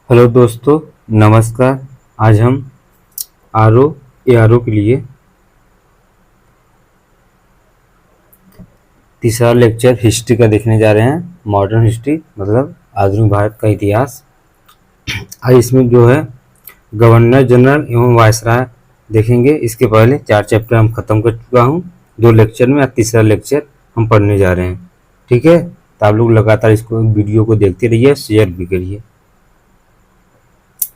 Hello दोस्तों, नमस्कार। आज हम आर ओ के लिए तीसरा लेक्चर हिस्ट्री का देखने जा रहे हैं। मॉडर्न हिस्ट्री मतलब आधुनिक भारत का इतिहास। आज इसमें जो है गवर्नर जनरल एवं वायसराय देखेंगे। इसके पहले 4 चैप्टर हम खत्म कर चुका हूँ 2 लेक्चर में। आज तीसरा लेक्चर हम पढ़ने जा रहे हैं। ठीक है, तो आप लोग लगातार इसको वीडियो को देखते रहिए, शेयर भी करिए।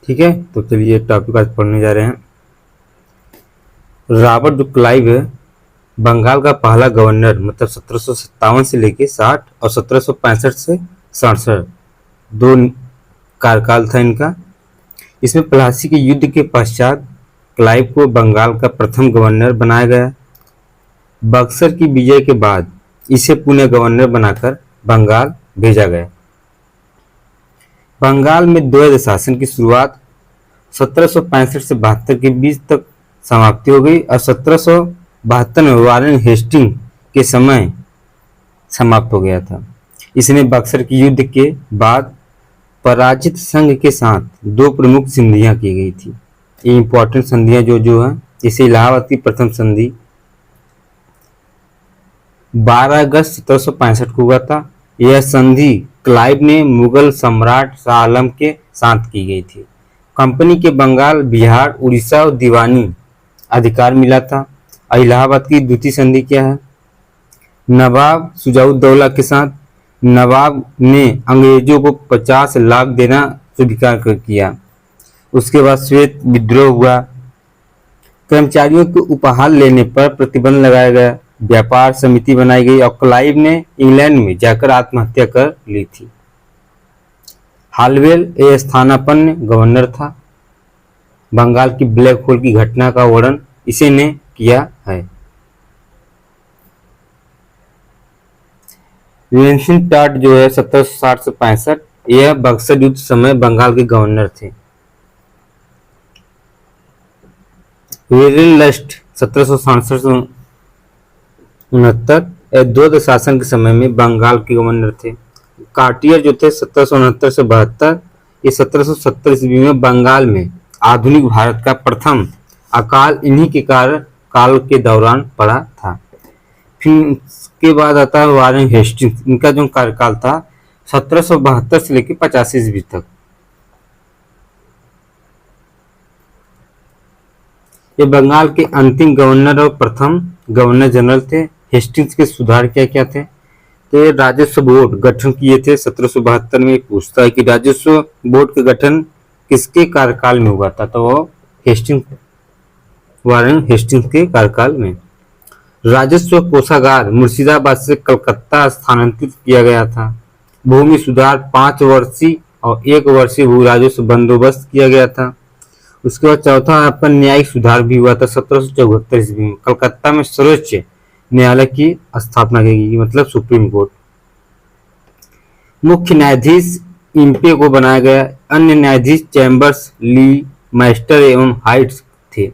ठीक है, तो चलिए टॉपिक आज पढ़ने जा रहे हैं। रॉबर्ट जो क्लाइव है बंगाल का पहला गवर्नर, मतलब 1757 से लेके 60 और 1765 से 67 2 कार्यकाल था इनका। इसमें प्लासी के युद्ध के पश्चात क्लाइव को बंगाल का प्रथम गवर्नर बनाया गया। बक्सर की विजय के बाद इसे पुणे गवर्नर बनाकर बंगाल भेजा गया। बंगाल में द्वैध शासन की शुरुआत 1765 से 72 के बीच तक समाप्ति हो गई और 1772 में वारेन हेस्टिंग के समय समाप्त हो गया था। इसने बक्सर के युद्ध के बाद पराजित संघ के साथ 2 प्रमुख संधियां की गई थी। ये इंपॉर्टेंट संधियां जो है, जैसे इलाहाबाद की प्रथम संधि 12 अगस्त 1765 को हुआ था। यह संधि क्लाइव ने मुगल सम्राट शाह आलम के साथ की गई थी। कंपनी के बंगाल, बिहार, उड़ीसा और दीवानी अधिकार मिला था। और इलाहाबाद की द्वितीय संधि क्या है? नवाब शुजाउद्दौला के साथ नवाब ने अंग्रेजों को 50 लाख देना स्वीकार किया। उसके बाद श्वेत विद्रोह हुआ। कर्मचारियों को उपहार लेने पर प्रतिबंध लगाया गया। व्यापार समिति बनाई गई और क्लाइव ने इंग्लैंड में जाकर आत्महत्या कर ली थी। हालवेल ए स्थानापन्न गवर्नर था। बंगाल की ब्लैक होल की घटना का वर्णन इसी ने किया है। विंसेंट टाट जो है 1760 से 65, यह बक्सर युद्ध समय बंगाल के गवर्नर थे। विलियम लस्ट 1767 से 69 द्वैध शासन के समय में बंगाल के गवर्नर थे। कार्टियर जो थे 1769 से 72, ये 1770 ईस्वी में बंगाल में आधुनिक भारत का प्रथम अकाल इन्हीं के काल के दौरान पड़ा था। फिर इसके बाद आता है वारेन हेस्टिंग्स। इनका जो कार्यकाल था 1772 से लेकर 85 ईस्वी तक। ये बंगाल के अंतिम गवर्नर और प्रथम गवर्नर जनरल थे। हेस्टिंग्स के सुधार क्या क्या थे? तो ये राजस्व बोर्ड गठन किए थे 1772 में। पूछता है कि राजस्व बोर्ड का गठन किसके कार्यकाल में हुआ था? तो वो वारेन हेस्टिंग्स के कार्यकाल में। राजस्व कोषागार मुर्शिदाबाद से कलकत्ता स्थानांतरित किया गया था। भूमि सुधार 5 वर्षीय और 1 वर्षीय भू राजस्व बंदोबस्त किया गया था। उसके बाद चौथा आपका न्यायिक सुधार भी हुआ था 1774 ईस्वी में। कलकत्ता में सर्वोच्च न्यायालय की स्थापना की गई, मतलब सुप्रीम कोर्ट। मुख्य न्यायाधीश इम्पे को बनाया गया। अन्य न्यायाधीश चैम्बर्स, ली, मैस्टर एवं हाइट्स थे।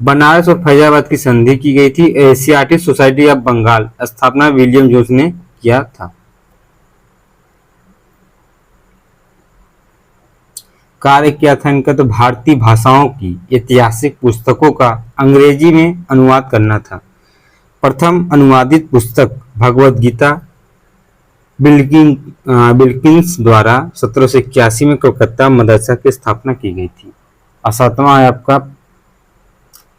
बनारस और फैजाबाद की संधि की गई थी। एशियाटिक सोसाइटी ऑफ बंगाल स्थापना विलियम जोन्स ने किया था। कार्य किया था इनका, तो भारतीय भाषाओं की ऐतिहासिक पुस्तकों का अंग्रेजी में अनुवाद करना था। प्रथम अनुवादित पुस्तक भगवद गीता बिल्किंस द्वारा 1781 में कलकत्ता मदरसा की स्थापना की गई थी। और 7वां है आपका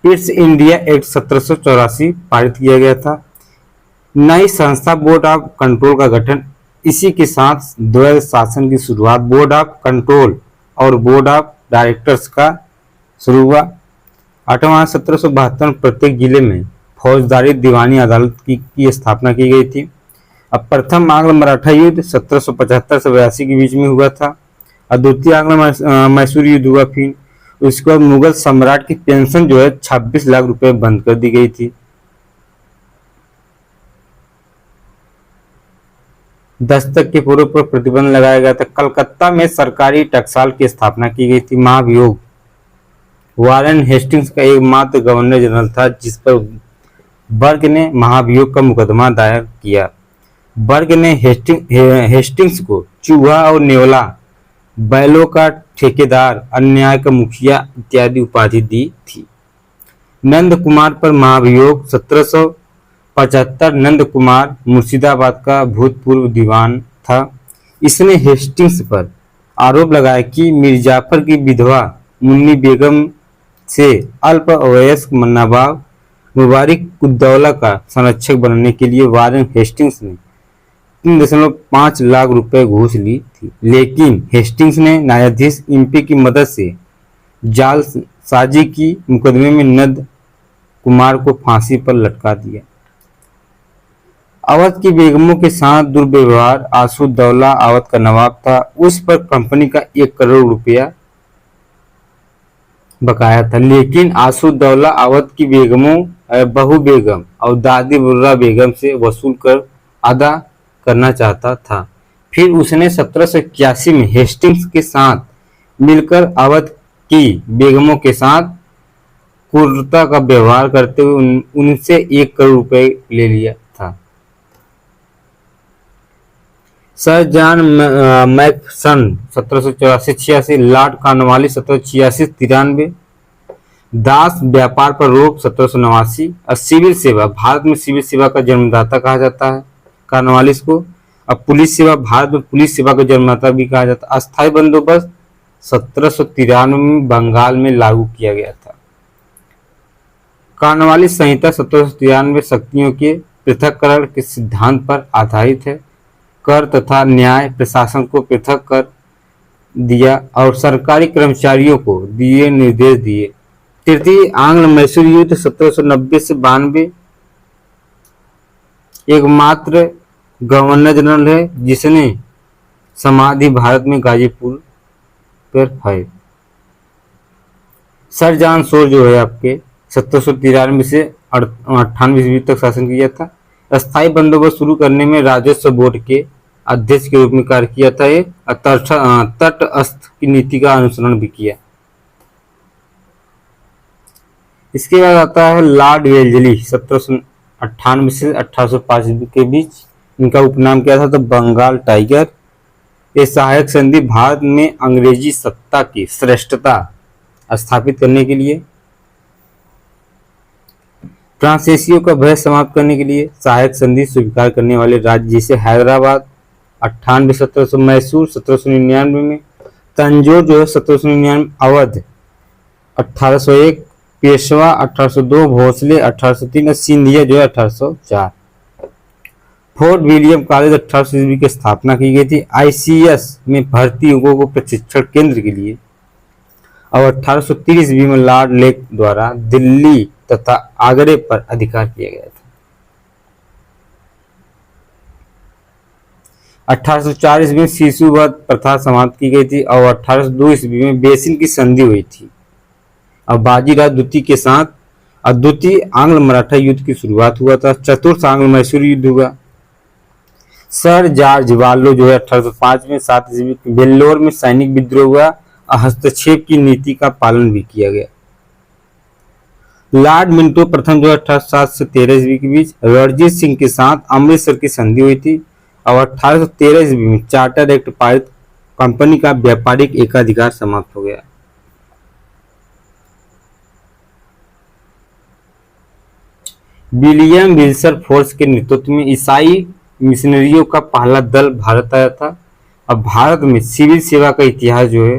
ईस्ट इंडिया एक्ट 1784 पारित किया गया था। नई संस्था बोर्ड ऑफ कंट्रोल का गठन, इसी के साथ द्वैध शासन की शुरुआत। बोर्ड ऑफ कंट्रोल और बोर्ड ऑफ डायरेक्टर्स का शुरू हुआ। 8वां 1772 प्रत्येक जिले में फौजदारी दीवानी अदालत की स्थापना की गई थी। अब प्रथम आंग्ल मराठा युद्ध 1775 से 82 के बीच में हुआ था और द्वितीय आंग्ल मैसूर युद्ध हुआ। फिर उसके बाद मुगल सम्राट की पेंशन जो है 26 लाख रुपए बंद कर दी गई थी। दस्तक के पूर्व पर प्रतिबंध लगाया गया था। कलकत्ता में सरकारी टकसाल की स्थापना की गई थी। महाभियोग वारेन हेस्टिंग्स का एकमात्र गवर्नर जनरल था जिस पर बर्ग ने महाभियोग का मुकदमा दायर किया। बर्ग ने हेस्टिंग्स को चूहा और नेवला, बैलों का ठेकेदार, अन्याय का मुखिया इत्यादि उपाधि दी थी। नंद कुमार पर महाभियोग 1775। नंद कुमार मुर्शिदाबाद का भूतपूर्व दीवान था। इसने हेस्टिंग्स पर आरोप लगाया कि मीरजाफर की विधवा मुन्नी बेगम से अल्पवयस्क नवाब मुबारिक उद्दौला का संरक्षक बनने के लिए वारेन हेस्टिंग्स ने 3.5 लाख रुपए घूस ली थी, लेकिन हेस्टिंग्स ने न्यायाधीश इम्पी की मदद से जालसाजी की मुकदमे में नंद कुमार को फांसी पर लटका दिया। अवध की बेगमों के साथ दुर्व्यवहार। आसूदौला अवध का नवाब था, उस पर कंपनी का 1 करोड़ रुपया बकाया था, लेकिन आसूदौला अवध की बेगमों बहू बेगम और दादी बुर्रा बेगम से वसूल कर अदा करना चाहता था। फिर उसने 1781 में हेस्टिंग्स के साथ मिलकर अवध की बेगमों के साथ क्रूरता का व्यवहार करते हुए उनसे 1 करोड़ रुपए ले लिया था। सर जॉन मैकसन 1784-86, लॉर्ड कॉर्नवालिस 1786-93, दास व्यापार पर रोक 1789, और सिविल सेवा। भारत में सिविल सेवा का जन्मदाता कहा जाता है कॉर्नवालिस को। अब पुलिस सेवा, भारत में पुलिस सेवा का जन्मदाता भी कहा जाता है। अस्थायी बंदोबस्त 1793 में बंगाल में लागू किया गया था। कॉर्नवालिस संहिता 1793 शक्तियों के पृथक्करण के सिद्धांत पर आधारित है। कर तथा न्याय प्रशासन को पृथक कर दिया और सरकारी कर्मचारियों को दिए निर्देश दिए। तृतीय आंग्ल मैसूर युद्ध 1790 से 92, एकमात्र गवर्नर जनरल है जिसने समाधि भारत में गाजीपुर पर है। सर जॉन शोर जो है आपके 1793 से 98 ईस्वी तक शासन किया था। अस्थायी बंदोबस्त शुरू करने में राजस्व बोर्ड के अध्यक्ष के रूप में कार्य किया था। ये तटस्थ की नीति का अनुसरण भी किया। इसके बाद आता है लॉर्ड वेल्लेसली 1798 से 1805 के बीच। इनका उपनाम क्या था? तो बंगाल टाइगर। ये सहायक संधि भारत में अंग्रेजी सत्ता की श्रेष्ठता स्थापित करने के लिए, फ्रांसीसियों का भय समाप्त करने के लिए सहायक संधि स्वीकार करने वाले राज्य जैसे हैदराबाद 98 1700, मैसूर 1799 में, तंजौर जो है 1799, अवध 1801, पेशवा 1802, भोसले 1803 और सिंधिया जो है 1804। फोर्ट विलियम कॉलेज 1800 ईस्वी की स्थापना की गई थी ICS में भर्ती युगों को प्रशिक्षण केंद्र के लिए। और 1830 ईस्वी में लॉर्ड लेक द्वारा दिल्ली तथा आगरे पर अधिकार किया गया था। 1804 ईस्वी में शिशुवध प्रथा समाप्त की गई थी और 1802 ईस्वी में बेसिन की संधि हुई थी और बाजीराव द्वितीय के साथ द्वितीय आंग्ल मराठा युद्ध की शुरुआत हुआ था। चतुर्थ आंग्ल मैसूर युद्ध हुआ। सर जॉर्ज वालो जो है 1805 में 7 ईस्वी वेल्लोर में सैनिक विद्रोह हुआ और हस्तक्षेप की नीति का पालन भी किया गया। लॉर्ड मिंटो प्रथम जो 1807 से 13 ईस्वी के बीच रणजीत सिंह के साथ अमृतसर की संधि हुई थी और 1813 ईस्वी में चार्टर एक्ट पारित, कंपनी का व्यापारिक एकाधिकार समाप्त हो गया। विलियम विल्सरफोर्स के नेतृत्व में ईसाई मिशनरियों का पहला दल भारत आया था। अब भारत में सिविल सेवा का इतिहास जो है,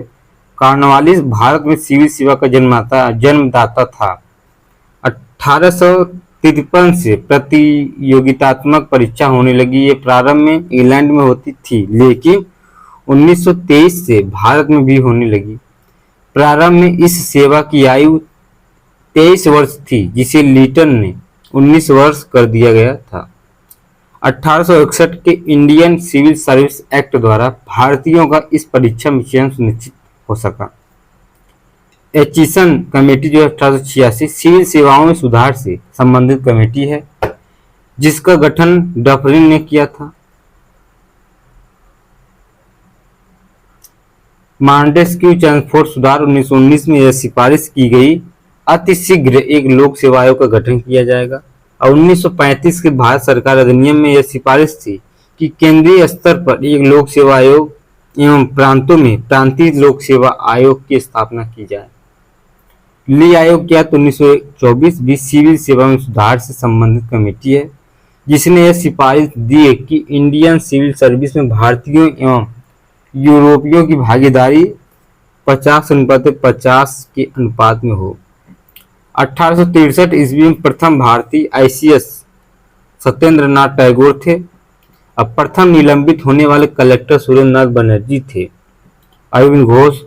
कॉर्नवालिस भारत में सिविल सेवा का जन्मदाता था। 1853 से प्रतियोगितात्मक परीक्षा होने लगी। ये प्रारंभ में इंग्लैंड में होती थी, लेकिन 1923 से भारत में भी होने लगी। प्रारंभ में इस सेवा की आयु 23 वर्ष थी, जिसे लीटन ने 19 वर्ष कर दिया गया था। 1861 के इंडियन सिविल सर्विस एक्ट द्वारा भारतीयों का इस परीक्षा में चयन सुनिश्चित हो सका। एचिसन कमेटी जो 1886 सिविल सेवाओं में सुधार से संबंधित कमेटी है, जिसका गठन डफरिन ने किया था। मॉन्टेस्क्यू चैम्सफोर्ड सुधार 1919 में यह सिफारिश की गई अतिशीघ्र एक लोक सेवा आयोग का गठन किया जाएगा। और 1935 के भारत सरकार अधिनियम में यह सिफारिश थी कि केंद्रीय स्तर पर एक लोक सेवा आयोग एवं प्रांतों में प्रांतीय लोक सेवा आयोग की स्थापना की जाए। ली आयोग क्या तो 1924 भी सिविल सेवा में सुधार से संबंधित कमेटी है, जिसने यह सिफारिश दी है कि इंडियन सिविल सर्विस में भारतीयों एवं यूरोपियों की भागीदारी 50:50 के अनुपात में हो। 1863 ईस्वी में प्रथम भारतीय ICS सत्येंद्र नाथ टैगोर थे। अब प्रथम निलंबित होने वाले कलेक्टर सुरेंद्र नाथ बनर्जी थे। अरविंद घोष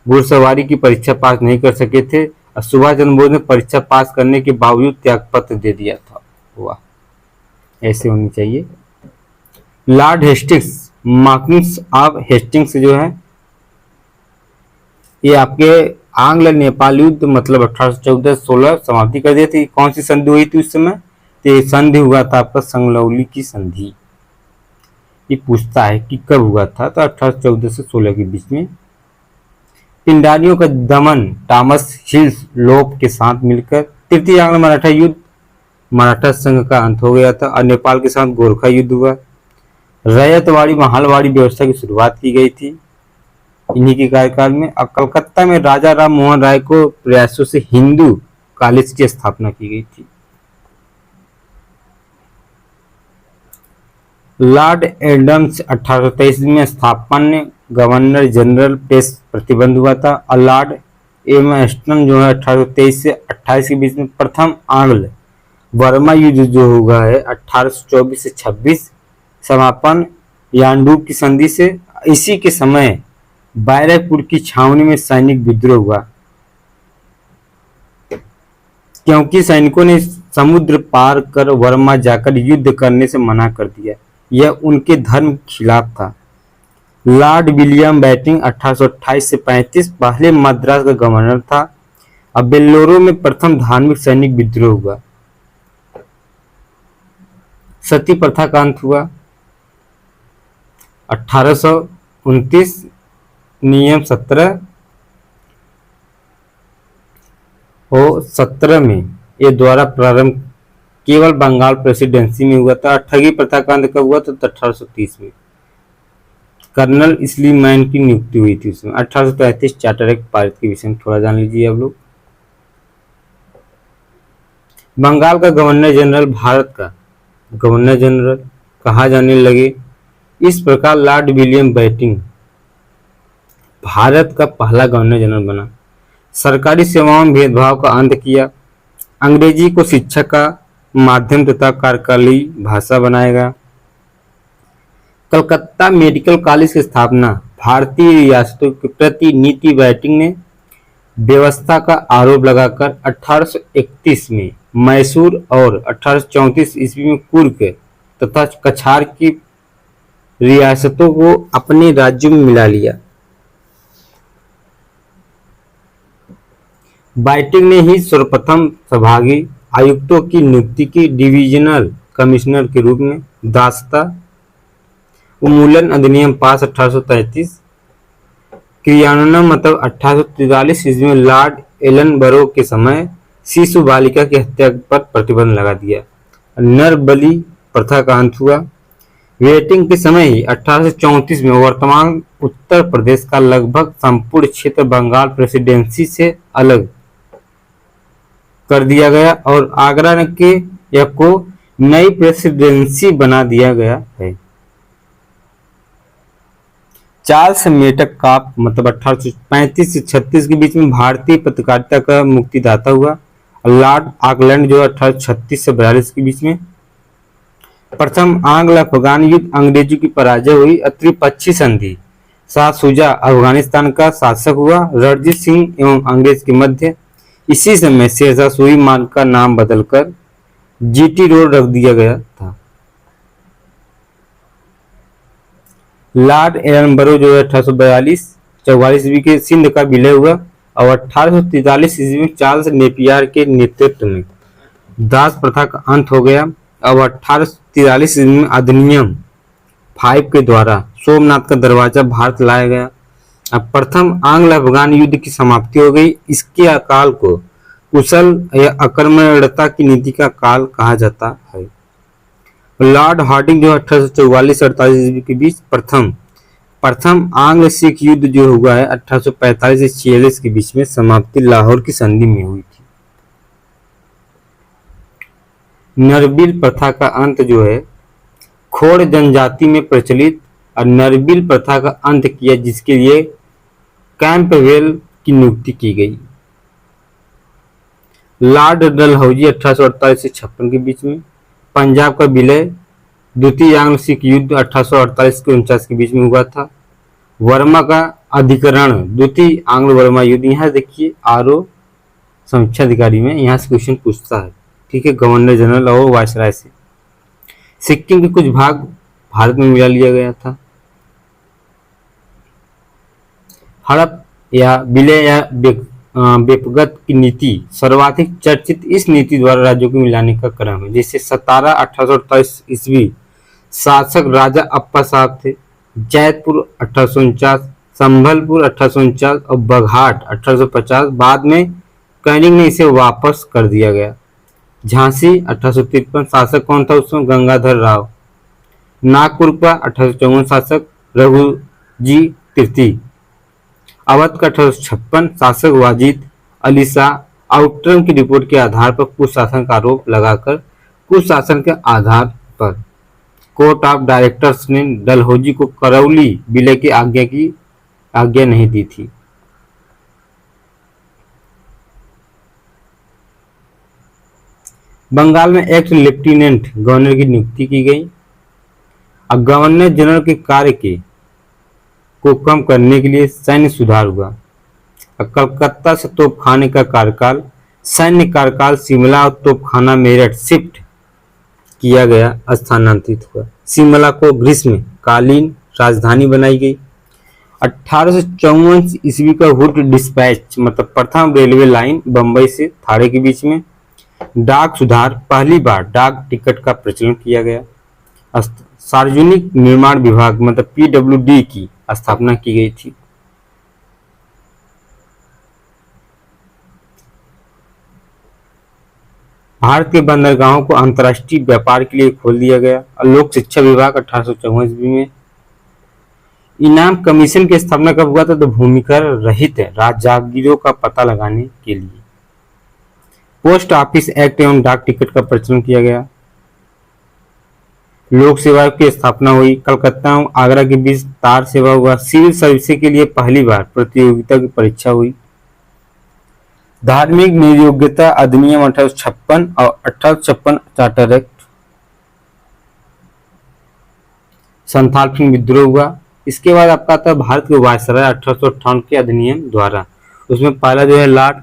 घुड़सवारी की परीक्षा पास नहीं कर सके थे और सुभाष चंद्र बोस ने परीक्षा पास करने के बावजूद त्यागपत्र दे दिया था। वाह, ऐसे होनी चाहिए। Lord Hastings, markings of Hastings जो है ये आपके आंग्ल नेपाल युद्ध मतलब 1814-16 समाप्ति कर दी थी। कौन सी संधि हुई थी उस समय? तो ये संधि हुआ था आपका संगलौली की संधि। ये पूछता है कि कब हुआ था, तो 1814 से 16 के बीच में। पिंडारियों का दमन टॉमस हिल्सलोप के साथ मिलकर। तृतीय आंग्ल मराठा युद्ध, मराठा संघ का अंत हो गया था और नेपाल के साथ गोरखा युद्ध हुआ। रैयतवाड़ी महलवाड़ी व्यवस्था की शुरुआत की गई थी इन्हीं के कार्यकाल में। और कलकत्ता में राजा राम मोहन राय को प्रयासों से हिंदू कॉलेज की स्थापना की गई थी। लॉर्ड एडम्स 1823 में स्थापना गवर्नर जनरल प्रेस प्रतिबंध हुआ था और लॉर्ड एमस्टन जो है 1823 से 28 के बीच में प्रथम आंग्ल बर्मा युद्ध जो हुआ है 1824 से 26 समापन यानडूब की संधि से। इसी के समय बैरकपुर की छावनी में सैनिक विद्रोह हुआ क्योंकि सैनिकों ने समुद्र पार कर बर्मा जाकर युद्ध करने से मना कर दिया। यह उनके धर्म के खिलाफ था। लॉर्ड विलियम बैटिंग 1828 से 35 पहले मद्रास का गवर्नर था। अब वेल्लोर में प्रथम धार्मिक सैनिक विद्रोह हुआ। सती प्रथा का अंत हुआ 1829। नियम 17 और 17 में ये द्वारा प्रारंभ केवल बंगाल प्रेसिडेंसी में हुआ था। ठगी प्रथा का अंत कब हुआ था? तो 1830 में कर्नल स्लीमैन की नियुक्ति हुई थी उसमें। 1833 चार्टर एक्ट पारित के विषय में थोड़ा जान लीजिए आप लोग। बंगाल का गवर्नर जनरल भारत का गवर्नर जनरल कहा जाने लगे। इस प्रकार लॉर्ड विलियम बैटिंग भारत का पहला गवर्नर जनरल बना। सरकारी सेवाओं में भेदभाव का अंत किया। अंग्रेजी को शिक्षा का माध्यम तथा कार्यकालीय भाषा बनाएगा। कलकत्ता मेडिकल कॉलेज की स्थापना। भारतीय रियासतों के प्रति नीति बैटिंग ने व्यवस्था का आरोप लगाकर 1831 में मैसूर और 1834 ईस्वी में कुर्ग तथा कछार की रियासतों को अपने राज्यों में मिला लिया। बैटिंग ने ही सर्वप्रथम संभागीय आयुक्तों की नियुक्ति की डिविजनल कमिश्नर के रूप में। दासता उन्मूलन अधिनियम पास 1833। क्रियान्वयन मतलब 1843 ईस्वी में लॉर्ड एलनबरो के समय शिशु बालिका की हत्या पर प्रतिबंध लगा दिया। नर बलि प्रथा का अंत हुआ। वेटिंग के समय ही 1834 में वर्तमान उत्तर प्रदेश का लगभग संपूर्ण क्षेत्र बंगाल प्रेसिडेंसी से अलग कर दिया गया और आगरा के यह को नई प्रेसिडेंसी बना दिया गया है। चार्ल्स मेटकाफ मतलब 1835 से 36 के बीच में भारतीय पत्रकारिता का मुक्तिदाता हुआ। लॉर्ड ऑकलैंड जो 1836 से 42 के बीच में। प्रथम आंग्ल अफगान युद्ध अंग्रेजों की पराजय हुई। त्रिपक्षीय संधि। शाह शुजा अफगानिस्तान का शासक हुआ। रणजीत सिंह एवं अंग्रेज के मध्य। इसी समय शेरशाह सूरी मार्ग का नाम बदलकर जीटी रोड रख दिया गया था। लॉर्ड एलनबरो जो है 1842-44 ईस्वी के सिंध का विलय हुआ और 1843 ईस्वी में चार्ल्स नेपियर के नेतृत्व में दास प्रथा का अंत हो गया। अब 1843 ईस्वी में अधिनियम 5 के द्वारा सोमनाथ का दरवाजा भारत लाया गया। अब प्रथम आंग्ल अफगान युद्ध की समाप्ति हो गई। इसके काल को कुशल या आक्रमणता की नीति का काल कहा जाता है। लॉर्ड हार्डिंग जो 1844 से 48 ईस्वी के बीच प्रथम प्रथम आंग्ल सिख युद्ध जो हुआ है 1845 से 46 के बीच में समाप्ति लाहौर की संधि में हुई थी। नरबिल प्रथा का अंत जो है खोड़ जनजाति में प्रचलित और नरबिल प्रथा का अंत किया, जिसके लिए कैंपबेल की नियुक्ति की गई। लॉर्ड डलहौजी 1848 से 56 के बीच में। पंजाब का विलय द्वितीय आंग्ल सिख युद्ध 1848 के 49 के बीच में हुआ था। वर्मा का अधिकरण द्वितीय आंग्ल वर्मा युद्ध, यहाँ देखिए आरओ समीक्षा अधिकारी में यहाँ से क्वेश्चन पूछता है, ठीक है, गवर्नर जनरल और वायसराय से। सिक्किम के कुछ भाग भारत में मिला लिया गया था। हड़प या विलय या बेपगत की नीति सर्वाधिक चर्चित इस नीति द्वारा राज्यों को मिलाने का क्रम है। जैसे सतारा 1848 ईस्वी शासक राजा अप्पा साहब थे, जैतपुर 1849, संभलपुर 1849 और बघाट 1850। बाद में कैनिंग ने इसे वापस कर दिया गया। झांसी 1853 शासक कौन था उसमें? गंगाधर राव। नागपुर का 1854 शासक रघुजी तृतीय। अवध का 1856 शासक वाजिद अली शाह। आउटरम की रिपोर्ट के आधार पर कुशासन का आरोप लगाकर कुशासन के आधार पर कोर्ट ऑफ डायरेक्टर्स ने डलहौजी को करौली विलय की आज्ञा नहीं दी थी। बंगाल में एक्ट लेफ्टिनेंट गवर्नर की नियुक्ति की गई। अब गवर्नर जनरल के कार्य को कम करने के लिए सैन्य सुधार हुआ। कलकत्ता से तोपखाने का कार्यकाल, सैन्य कार्यकाल शिमला और तोपखाना मेरठ शिफ्ट किया गया, स्थानांतरित हुआ। शिमला को ग्रीष्मकालीन राजधानी बनाई गई। 1854 ईस्वी का हुड डिस्पैच मतलब प्रथम रेलवे लाइन बंबई से थाड़े के बीच में। डाक सुधार, पहली बार डाक टिकट का प्रचलन किया गया। सार्वजनिक निर्माण विभाग मतलब पीडब्ल्यूडी की स्थापना की गई थी। भारत के बंदरगाहों को अंतर्राष्ट्रीय व्यापार के लिए खोल दिया गया। और लोक शिक्षा विभाग 1854 ईस्वी में। इनाम कमीशन की स्थापना कब हुआ था? तो भूमिकर रहित राजगीरों का पता लगाने के लिए। पोस्ट ऑफिस एक्ट एवं डाक टिकट का प्रचलन किया गया। लोक सेवा की स्थापना हुई। कलकत्ता और आगरा के बीच तार सेवा हुआ। सिविल सर्विस के लिए पहली बार प्रतियोगिता की परीक्षा हुई। धार्मिक नियोग्यता अधिनियम 1856 और 1856 चार्टर एक्ट। संथाल फिल्म विद्रोह हुआ। इसके बाद आपका आता है भारत के वायसराय 1858 के अधिनियम द्वारा। उसमें पहला जो है लॉर्ड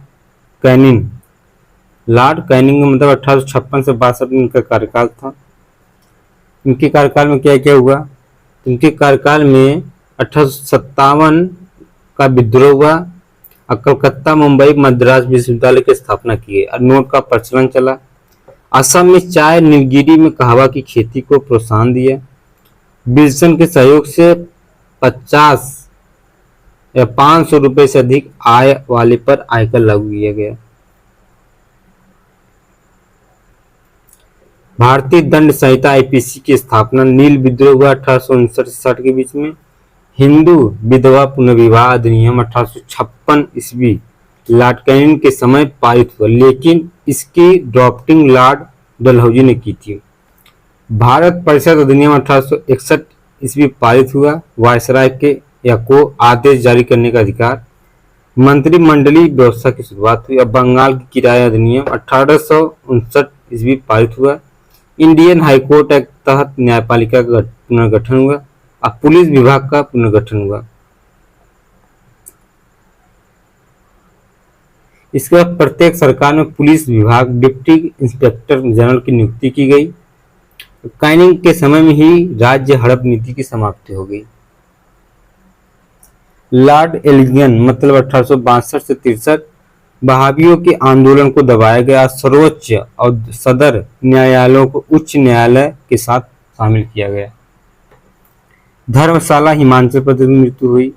कैनिंग मतलब 1856 से 62 में इनका कार्यकाल था। इनके कार्यकाल में क्या क्या हुआ? इनके कार्यकाल में 1857 का विद्रोह हुआ और कलकत्ता, मुंबई, मद्रास विश्वविद्यालय की स्थापना की गई और नोट का प्रचलन चला। असम में चाय, नीलगिरी में कहवा की खेती को प्रोत्साहन दिया। विल्सन के सहयोग से 50 या 500 रुपए से अधिक आय वाले पर आयकर लागू किया गया। भारतीय दंड संहिता आईपीसी की स्थापना। नील विद्रोह हुआ 1859 से 60 के बीच में। हिंदू विधवा पुनर्विवाह अधिनियम 1856 ईस्वी लॉर्ड कैनिंग के समय पारित हुआ, लेकिन इसकी ड्राफ्टिंग लॉर्ड डलहौजी ने की थी। भारत परिषद अधिनियम 1861 ईस्वी पारित हुआ। वायसराय के या को आदेश जारी करने का अधिकार। मंत्रिमंडलीय व्यवस्था की शुरुआत हुई। अब बंगाल की किराया अधिनियम 1859 ईस्वी पारित हुआ। इंडियन हाईकोर्ट एक्ट तहत न्यायपालिका का पुनर्गठन हुआ और पुलिस विभाग का पुनर्गठन हुआ। इसके बाद प्रत्येक सरकार में पुलिस विभाग डिप्टी इंस्पेक्टर जनरल की नियुक्ति की गई। कैनिंग के समय में ही राज्य हड़प नीति की समाप्ति हो गई। लॉर्ड एलिगन मतलब 1862 से 63 बहावियों के आंदोलन को दबाया गया। सर्वोच्च और सदर न्यायालयों को उच्च न्यायालय के साथ शामिल किया गया। धर्मशाला हिमाचल प्रदेश में मृत्यु हुई।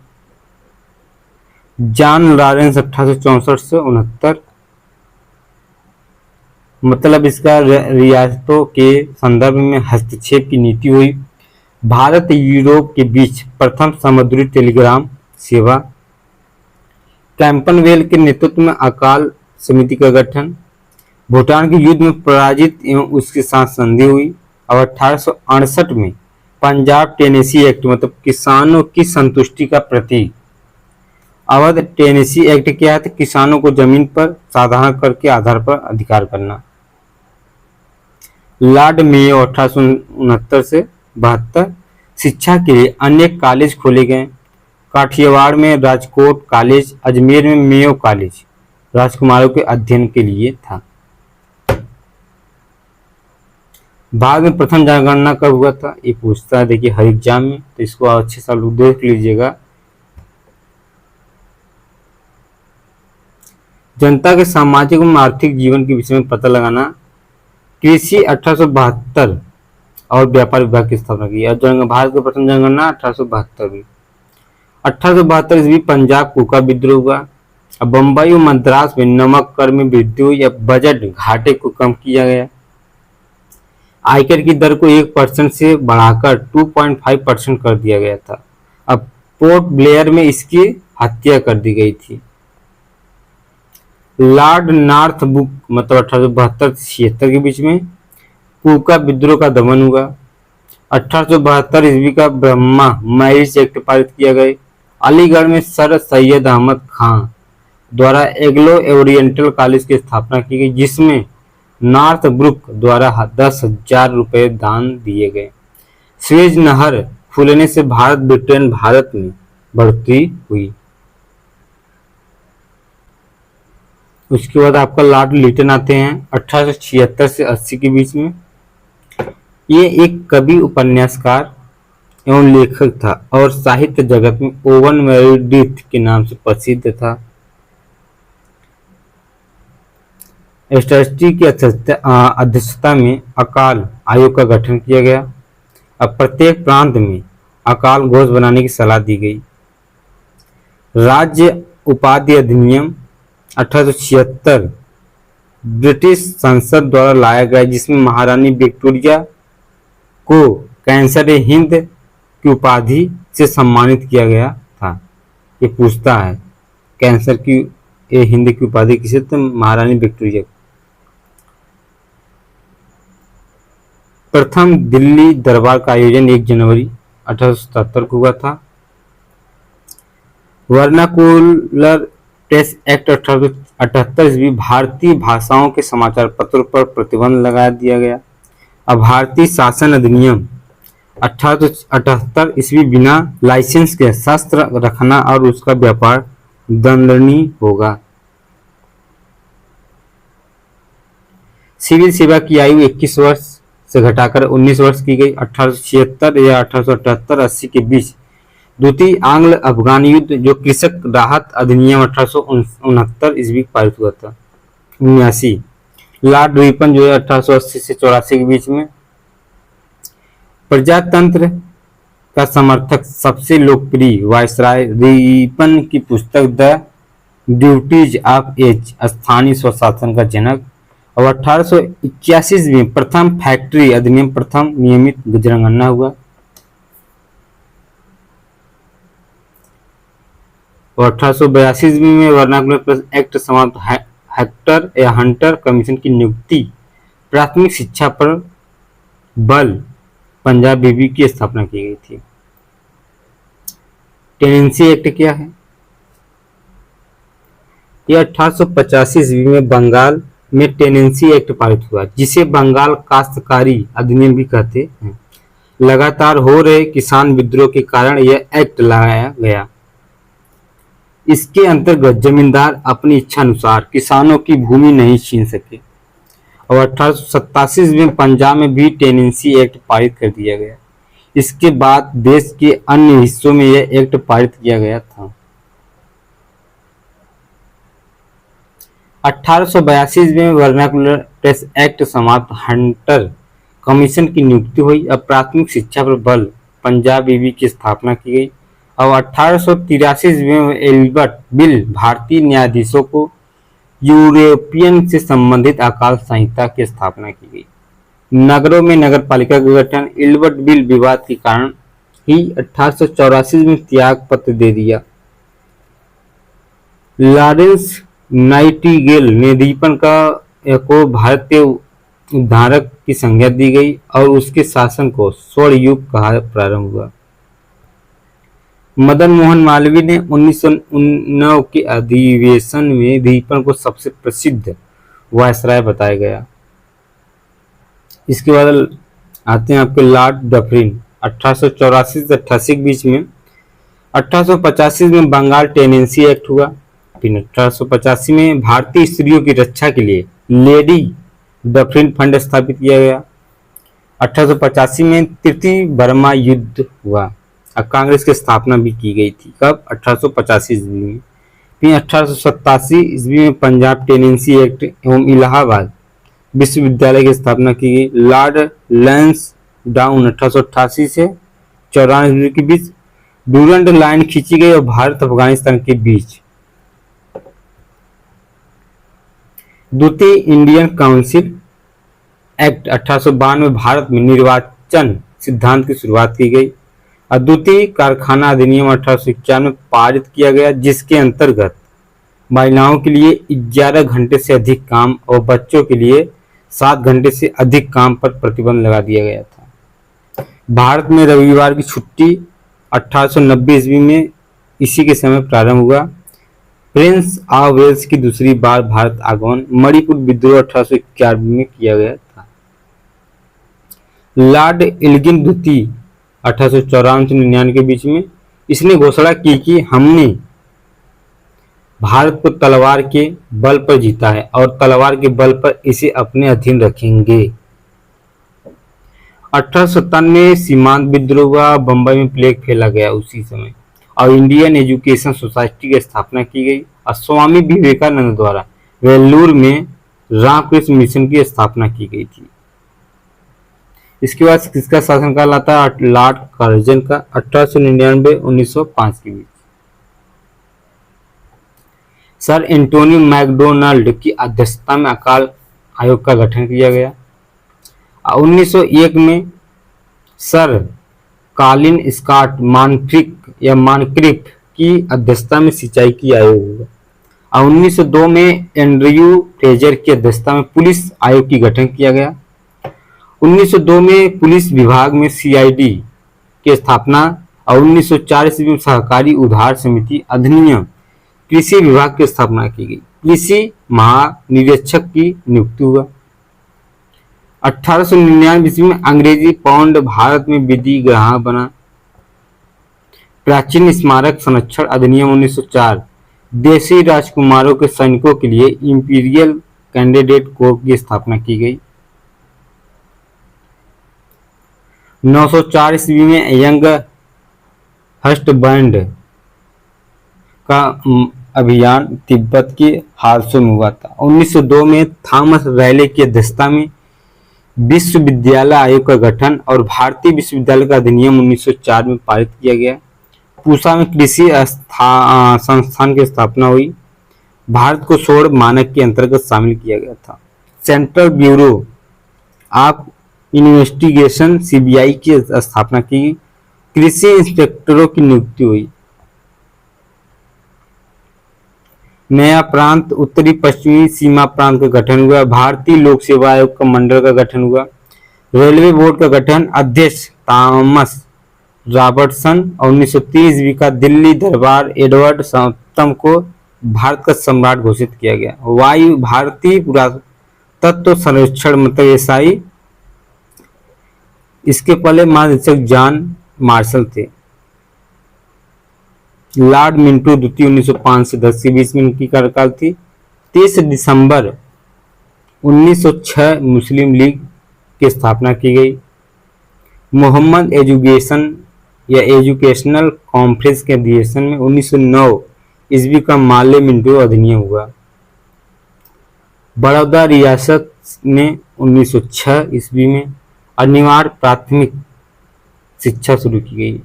जॉन लॉरेंस 1864 से 69 मतलब इसका रियासतों के संदर्भ में हस्तक्षेप की नीति हुई। भारत यूरोप के बीच प्रथम समुद्री टेलीग्राम सेवा, कैंपनवेल के नेतृत्व में अकाल समिति का गठन, भूटान के युद्ध में पराजित एवं उसके साथ संधि हुई, और 1868 में पंजाब टेनेसी एक्ट मतलब किसानों की संतुष्टि का प्रतीक। अवध टेनेसी एक्ट क्या है? तो किसानों को जमीन पर साधारण कर के आधार पर अधिकार करना। लॉर्ड मेयो 1869 से 72 शिक्षा के लिए अनेक कॉलेज खोले गए। काठियावाड़ में राजकोट कॉलेज, अजमेर में मेयो कॉलेज राजकुमारों के अध्ययन के लिए था। भारत में प्रथम जनगणना कब हुआ था? ये पूछता है देखिए हर एग्जाम में, तो इसको अच्छे से लोग देख लीजिएगा। जनता के सामाजिक एवं आर्थिक जीवन के विषय में पता लगाना। कृषि 1872 और व्यापार विभाग की स्थापना की। और भारत की प्रथम जनगणना 1872 में। 1872 ईस्वी पंजाब कुका विद्रोह हुआ। अब बम्बई और मद्रास में नमक कर में वृद्धि हुई। अब बजट घाटे को कम किया गया। आयकर की दर को 1% से बढ़ाकर 2.5% कर दिया गया था। अब पोर्ट ब्लेयर में इसकी हत्या कर दी गई थी। लॉर्ड नॉर्थब्रुक मतलब 1872 से 76 के बीच में कुका विद्रोह का दमन हुआ। 1872 ईस्वी का ब्रह्मा मैरिज एक्ट पारित किया गया। अलीगढ़ में सर सैयद अहमद खान द्वारा एग्लो ओरिएंटल कॉलेज की स्थापना की गई, जिसमें नॉर्थब्रुक द्वारा 10,000 रुपए दान दिए गए। स्वेज नहर फूलने से ब्रिटेन भारत में बढ़ती हुई। उसके बाद आपका लॉर्ड लिटन आते हैं 1876 से 80 के बीच में। ये एक कवि, उपन्यासकार एवं लेखक था और साहित्य जगत में ओवन मेरेडिथ के नाम से प्रसिद्ध था। एसटी की अध्यक्षता में अकाल आयोग का गठन किया गया। अब प्रत्येक प्रांत में अकाल घोष बनाने की सलाह दी गई। राज्य उपाधि अधिनियम 1876 ब्रिटिश संसद द्वारा लाया गया, जिसमें महारानी विक्टोरिया को कैंसर हिंद की उपाधि से सम्मानित किया गया था। ये पूछता है कैंसर की हिंद की उपाधि किसे? तो महारानी विक्टोरिया। प्रथम दिल्ली दरबार का आयोजन 1 जनवरी 1877 को हुआ था। वर्नाकुलर प्रेस एक्ट 1878 ईस्वी भारतीय भाषाओं के समाचार पत्रों पर प्रतिबंध लगा दिया गया। अब भारतीय शासन अधिनियम 1878 ईस्वी बिना लाइसेंस के शस्त्र रखना और उसका व्यापार दंडनीय होगा। सिविल सेवा की आयु 21 वर्ष से घटाकर 19 वर्ष की गई। 1876 या 1878-80 के बीच द्वितीय आंग्ल अफगान युद्ध, जो कृषक राहत अधिनियम 1869 ईस्वी पारित हुआ था। 79 लॉर्ड रिपन जो है 1880 से 84 के बीच में। प्रजातंत्र का समर्थक सबसे लोकप्रिय वायसराय रिपन की पुस्तक द ड्यूटीज ऑफ एज स्थानीय स्वशासन का जनक। और 1881 में प्रथम फैक्ट्री अधिनियम, प्रथम नियमित जनगणना हुआ। और 1882 में वर्नाकुलर प्रेस एक्ट समाप्त। हेक्टर या हंटर कमीशन की नियुक्ति। प्राथमिक शिक्षा पर बल पंजाब बीबी की स्थापना की गई थी। टेनेंसी एक्ट क्या है? यह 1885 ईस्वी में बंगाल में टेनेंसी एक्ट पारित हुआ, जिसे बंगाल काश्तकारी अधिनियम भी कहते हैं। लगातार हो रहे किसान विद्रोह के कारण यह एक्ट लाया गया। इसके अंतर्गत जमींदार अपनी इच्छा अनुसार किसानों की भूमि नहीं छीन सके। और 1887 में पंजाब में भी टेनेंसी एक्ट पारित कर दिया गया। इसके बाद देश के अन्य हिस्सों में यह एक्ट पारित किया गया था। 1882 में वर्नाकुलर प्रेस एक्ट समाप्त। हंटर कमीशन की नियुक्ति हुई। अब प्राथमिक शिक्षा पर बल पंजाब बीबी की स्थापना की गई। और 1883 में एल्बर्ट बिल भारतीय न्यायाधीशों को यूरोपियन से संबंधित अकाल संहिता की स्थापना की गई। नगरों में नगर पालिका का गठन। इल्बर्ट बिल विवाद के कारण ही 1884 में त्याग पत्र दे दिया। लॉरेंस नाइटिंगेल ने दीपन को भारतीय उद्धारक की संज्ञा दी गई और उसके शासन को स्वर्ण युग कहा प्रारंभ हुआ। मदन मोहन मालवीय ने 1909 के अधिवेशन में दीपन को सबसे प्रसिद्ध वायसराय बताया गया। इसके बाद आते हैं आपके लॉर्ड डफरिन। 1884 से 88 के बीच में 1885 में बंगाल टेनेंसी एक्ट हुआ। फिर 1885 में भारतीय स्त्रियों की रक्षा के लिए लेडी डफरिन फंड स्थापित किया गया। 1885 में तृतीय बर्मा युद्ध हुआ और कांग्रेस की स्थापना भी की गई थी। कब? 1885 ईस्वी में। फिर 1887 ईस्वी में पंजाब टेनेंसी एक्ट एवं इलाहाबाद विश्वविद्यालय की स्थापना की गई। लॉर्ड लैंसडाउन 1888 से 94 के बीच डूरंड लाइन खींची गई और भारत अफगानिस्तान के बीच द्वितीय इंडियन काउंसिल एक्ट 1892 में भारत में निर्वाचन सिद्धांत की शुरुआत की गई और द्वितीय कारखाना अधिनियम 1851 में पारित किया गया, जिसके अंतर्गत महिलाओं के लिए 11 घंटे से अधिक काम और बच्चों के लिए 7 घंटे से अधिक काम पर प्रतिबंध लगा दिया गया था। भारत में रविवार की छुट्टी 1890 ईस्वी में इसी के समय प्रारंभ हुआ। प्रिंस ऑफ वेल्स की दूसरी बार भारत आगमन। मणिपुर विद्रोह 1891 में किया गया था। लॉर्ड एल्गिन द्वितीय 1854 से 99 के बीच में इसने घोषणा की कि हमने भारत को तलवार के बल पर जीता है और तलवार के बल पर इसे अपने अधीन रखेंगे। 1857 में सीमांत विद्रोह हुआ। बंबई में प्लेग फैला गया उसी समय और इंडियन एजुकेशन सोसाइटी की स्थापना की गई और स्वामी विवेकानंद द्वारा वेल्लूर में रामकृष्ण मिशन की स्थापना की गई थी। इसके बाद किसका शासनकाल आता है? लॉर्ड कर्जन का 1899-1905 के बीच। सर एंटोनी मैकडोनाल्ड की अध्यक्षता में अकाल आयोग का गठन किया गया। 1901 में सर कॉलिन स्कॉट मानक्रिफ की अध्यक्षता में सिंचाई की आयोग हुआ और 1902 में एंड्रयू फ्रेजर की अध्यक्षता में पुलिस आयोग की गठन किया गया। 1902 में पुलिस विभाग में सीआईडी की स्थापना और 1904 ईस्वी में सहकारी उधार समिति अधिनियम कृषि विभाग की स्थापना की गई। कृषि महानिरीक्षक की नियुक्ति हुआ। 1899 ईस्वी में अंग्रेजी पाउंड भारत में विधिग्राह्य बना। प्राचीन स्मारक संरक्षण अधिनियम 1904 देशी राजकुमारों के सैनिकों के लिए इंपीरियल कैंडिडेट कोर की स्थापना की गई। 904 ईस्वी में यंग हस्टबैंड का अभियान तिब्बत के हादसों में हुआ था। 1902 में थॉमस रैले की अध्यक्षता में विश्वविद्यालय आयोग का गठन और भारतीय विश्वविद्यालय का अधिनियम 1904 में पारित किया गया। पूसा में कृषि संस्थान की स्थापना हुई। भारत को सोड मानक के अंतर्गत शामिल किया गया था। Central bureau of investigation CBI की स्थापना की। कृषि इंस्पेक्टरों की नियुक्ति हुई। नया प्रांत उत्तरी पश्चिमी सीमा प्रांत का गठन हुआ। भारतीय लोक सेवा आयोग का मंडल का गठन हुआ। रेलवे बोर्ड का गठन। अध्यक्ष थॉमस रॉबर्टसन और 1930 ईस्वी का दिल्ली दरबार एडवर्ड सप्तम को भारत का सम्राट घोषित किया गया। वायु भारतीय पुरातत्व सर्वेक्षण मतलब एसआई इसके पहले महानिरीक्षक जॉन मार्शल थे। लॉर्ड मिंटो द्वितीय 1905 से 10 के बीच में इनकी कार्यकाल थी। 30 दिसंबर 1906 मुस्लिम लीग की स्थापना की गई। मोहम्मद एजुकेशन या एजुकेशनल कॉन्फ्रेंस के अधिवेशन में 1909 ईस्वी का माले मिंटो अधिनियम हुआ। बड़ौदा रियासत ने 1906 ईस्वी में अनिवार्य प्राथमिक शिक्षा शुरू की गई।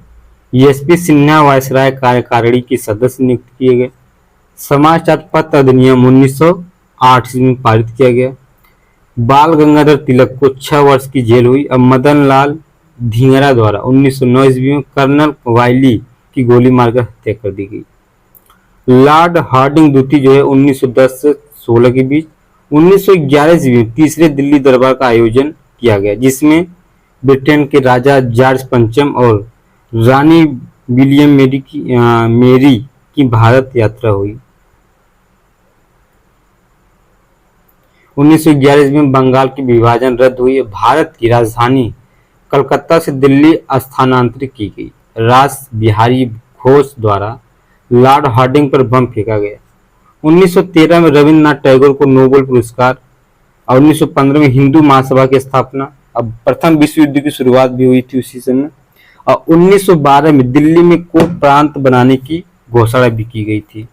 एसपी सिन्हा वायसराय कार्यकारिणी के सदस्य नियुक्त किए गए। समाचार पत्र अधिनियम 1908 में पारित किया गया। बाल गंगाधर तिलक को 6 वर्ष की जेल हुई। अब मदन लाल धिंगरा द्वारा 1909 ईस्वी में कर्नल वाइली की गोली मारकर हत्या कर दी गई। लॉर्ड हार्डिंग द्वितीय जो है 1910 से 16 के बीच 1911 ईस्वी में तीसरे दिल्ली दरबार का आयोजन किया गया, जिसमें ब्रिटेन के राजा जॉर्ज पंचम और रानी विलियम मेरी की भारत यात्रा हुई। 1911 ईस्वी में बंगाल की विभाजन रद्द हुई। भारत की राजधानी कलकत्ता से दिल्ली स्थानांतरित की गई। रास बिहारी घोष द्वारा लॉर्ड हार्डिंग पर बम फेंका गया। 1913 में रविन्द्रनाथ टैगोर को नोबेल पुरस्कार और 1915 में हिंदू महासभा की स्थापना। अब प्रथम विश्व युद्ध की शुरुआत भी हुई थी उसी समय। और 1912 में दिल्ली में को प्रांत बनाने की घोषणा भी की गई थी।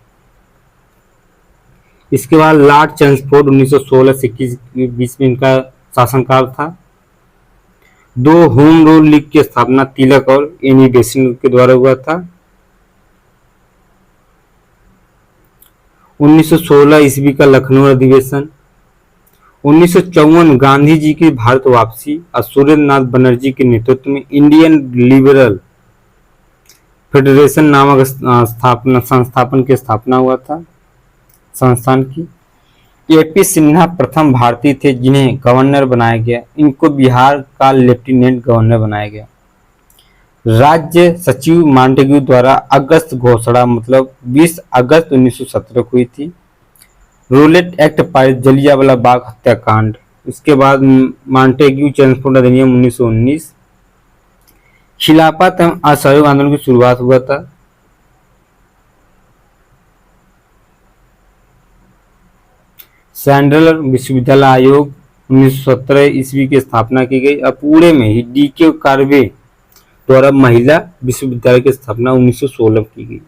इसके बाद लॉर्ड चेम्सफोर्ड 1916 से 21 के बीच में इनका शासनकाल था। 2 होम रूल लीग की स्थापना तिलक और एनी बेसेंट के द्वारा हुआ था। 1916 ईस्वी का लखनऊ अधिवेशन। 1954 गांधी जी की भारत वापसी और सुरेंद्र नाथ बनर्जी के नेतृत्व में इंडियन लिबरल फेडरेशन नामक संस्थापन की स्थापना हुआ था संस्थान की। एपी सिन्हा प्रथम भारतीय थे जिन्हें गवर्नर बनाया गया। इनको बिहार का लेफ्टिनेंट गवर्नर बनाया गया। राज्य सचिव मांटेग्यू द्वारा अगस्त घोषणा मतलब 20 अगस्त 1917 को हुई थी। रोलेट एक्ट पारित, जलियांवाला बाग हत्याकांड। इसके बाद मांटेग्यू चेम्सफोर्ड अधिनियम 1919। खिलाफत एवं असहयोग आंदोलन की शुरुआत हुआ था। सेंट्रल विश्वविद्यालय आयोग 1917 ईस्वी की स्थापना की गई। अब पुणे में ही डी.के. कार्वे द्वारा महिला विश्वविद्यालय की स्थापना 1916 की गई।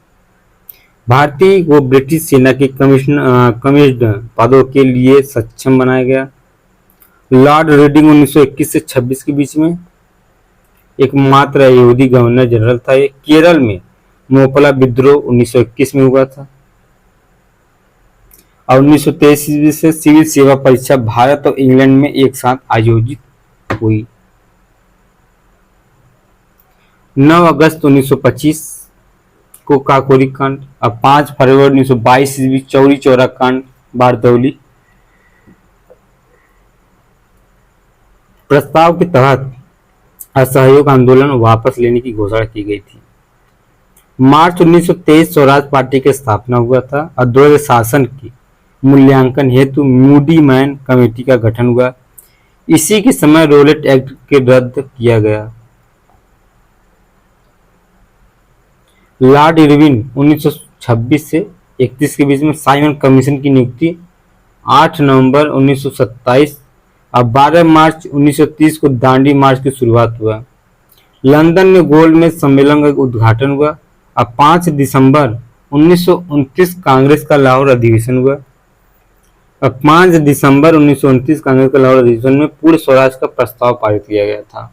भारतीय व ब्रिटिश सेना के कमिश्नर पदों के लिए सक्षम बनाया गया। लॉर्ड रीडिंग 1921 से 26 के बीच में एकमात्र यहूदी गवर्नर जनरल था। केरल में मोपला विद्रोह 1921 में हुआ था। और 1923 ईस्वी से सिविल सेवा परीक्षा भारत और इंग्लैंड में एक साथ आयोजित हुई। 9 अगस्त 1925 को काकोरी कांड। अब 5 फरवरी 1922 ईस्वी चौरी चौरा कांड बारदौली। प्रस्ताव के तहत असहयोग आंदोलन वापस लेने की घोषणा की गई थी। मार्च 1923 स्वराज पार्टी की स्थापना हुआ था। और द्वैध शासन की मूल्यांकन हेतु मूडी मैन कमेटी का गठन हुआ। इसी के समय रोलेट एक्ट के रद्द किया गया। लॉर्ड इरविन 1926 से 31 के बीच में साइमन कमीशन की नियुक्ति। 8 नवंबर 1927 और 12 मार्च 1930 को दांडी मार्च की शुरुआत हुआ। लंदन में गोलमेज सम्मेलन का उद्घाटन हुआ। और 5 दिसंबर 1929 कांग्रेस का लाहौर अधिवेशन हुआ। अब 5 दिसंबर 1929 कांग्रेस के लाहौर अधिवेशन में पूर्ण स्वराज का प्रस्ताव पारित किया गया था।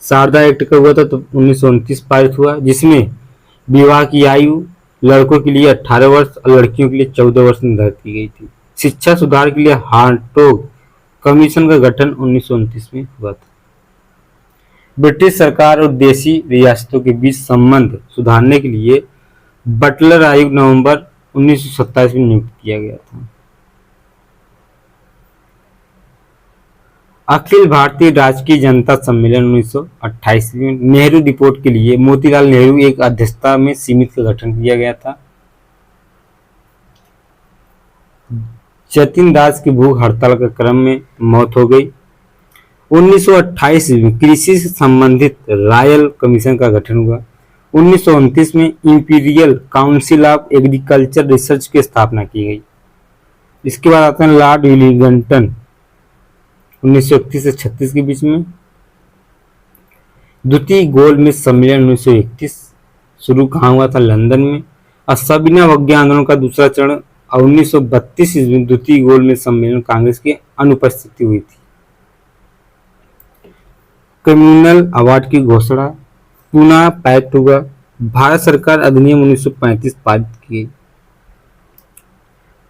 शारदा एक्ट का हुआ था तो 1929 पारित हुआ, जिसमें विवाह की आयु लड़कों के लिए 18 वर्ष और लड़कियों के लिए 14 वर्ष निर्धारित की गई थी। शिक्षा सुधार के लिए हार्टोग कमीशन का गठन 1929 में हुआ था। ब्रिटिश सरकार और देशी रियासतों के बीच संबंध सुधारने के लिए बटलर आयोग नवंबर 1927 में नियुक्त किया गया था। अखिल भारतीय राजकीय जनता सम्मेलन 1928 में नेहरू रिपोर्ट के लिए मोतीलाल नेहरू एक अध्यक्षता में समिति का गठन किया गया था। जतिन दास की भूख हड़ताल के क्रम में मौत हो गई। 1928 में कृषि से संबंधित रॉयल कमीशन का गठन हुआ। 1929 में imperial council of agriculture research की स्थापना की गई। इसके बाद आते हैं लॉर्ड विलिंगटन 1931 से 36 के बीच में। द्वितीय गोलमेज सम्मेलन 1931 शुरू कहाँ हुआ था? लंदन में। और सविनय अवज्ञा आंदोलन का दूसरा चरण 1932 ईस्वी में द्वितीय गोलमेज सम्मेलन कांग्रेस की अनुपस्थिति हुई थी। कम्युनल अवार्ड की घोषणा पुनः पैक्ट हुआ। भारत सरकार अधिनियम 1935 पारित की गई।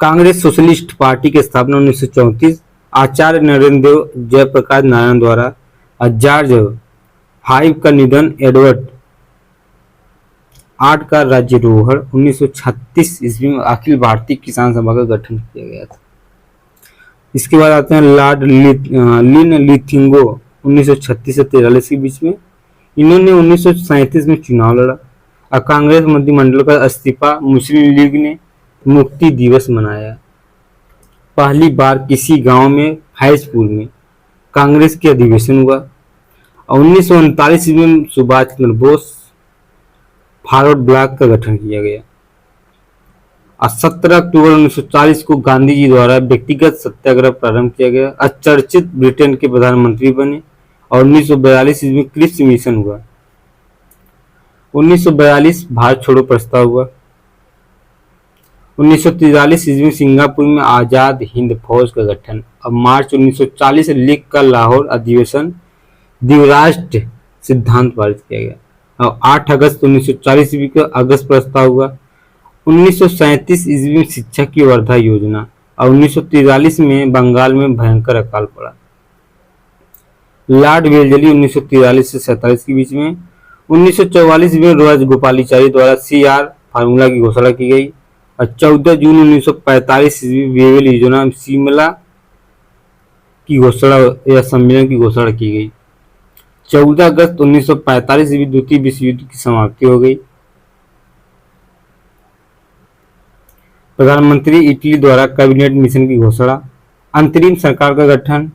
कांग्रेस सोशलिस्ट पार्टी की स्थापना 1934 आचार्य नरेंद्र देव जयप्रकाश नारायण द्वारा और जॉर्ज हाइव का निधन, एडवर्ड 8 का राज्यारोहण, 1936 ईस्वी में अखिल भारतीय किसान सभा का गठन किया गया था। इसके बाद आते हैं लॉर्ड लिन लिथिंगो, 1936 से 43 के बीच में। इन्होंने 1937 में चुनाव लड़ा और कांग्रेस मंत्रिमंडल का इस्तीफा। मुस्लिम लीग ने मुक्ति दिवस मनाया। पहली बार किसी गांव में फैजपुर में कांग्रेस के अधिवेशन हुआ और 1939 में सुभाष चंद्र बोस फॉरवर्ड ब्लॉक का गठन किया गया और 17 अक्टूबर 1940 को गांधी जी द्वारा व्यक्तिगत सत्याग्रह प्रारंभ किया गया। अचर्चित ब्रिटेन के प्रधानमंत्री बने और 1942 में क्रिप्स मिशन हुआ। 1942 भारत छोड़ो प्रस्ताव हुआ। 1943 ईस्वी में सिंगापुर में आजाद हिंद फौज का गठन और मार्च 1940 लीग का लाहौर अधिवेशन द्विराष्ट्र सिद्धांत पारित किया गया और 8 अगस्त 1940 ईस्वी का अगस्त प्रस्ताव हुआ। 1937 ईस्वी में शिक्षा की वर्धा योजना और 1943 में बंगाल में भयंकर अकाल पड़ा। लॉर्ड वेलजली 1943 से 47 के बीच में। 1944 में राजगोपालाचारी द्वारा CR फार्मूला की घोषणा की गई और 14 जून 1945 ईस्वी वेवेल योजना शिमला की घोषणा या सम्मेलन की घोषणा की गई। 14 अगस्त 1945 ईस्वी द्वितीय विश्व युद्ध की समाप्ति हो गई। प्रधानमंत्री इटली द्वारा कैबिनेट मिशन की घोषणा। अंतरिम सरकार का गठन।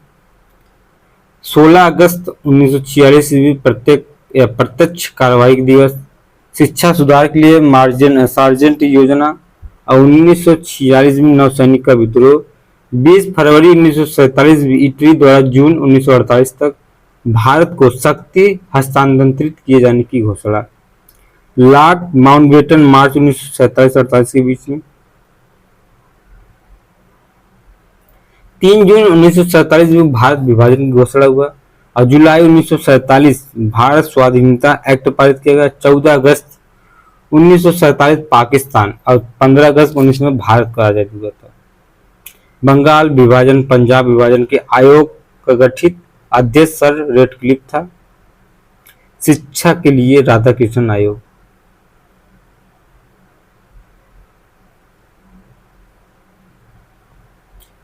16 अगस्त 1946 ईस्वी प्रत्यक्ष कार्रवाई दिवस। शिक्षा सुधार के लिए सार्जेंट योजना और 1946 में नौसैनिक का विद्रोह। 20 फरवरी 1947 में इटली द्वारा जून 1948 तक भारत को शक्ति हस्तांतरित किए जाने की घोषणा। लॉर्ड माउंटबेटन मार्च 1947-48 के बीच में। 3 जून 1947 में भारत विभाजन की घोषणा हुआ और जुलाई 1947 भारत स्वाधीनता एक्ट पारित किया गया। 14 अगस्त 1947 पाकिस्तान और 15 अगस्त 19 में भारत का आजादी हुआ था। बंगाल विभाजन, पंजाब विभाजन के आयोग का गठित, अध्यक्ष सर रेडक्लिफ था। शिक्षा के लिए राधाकृष्णन आयोग।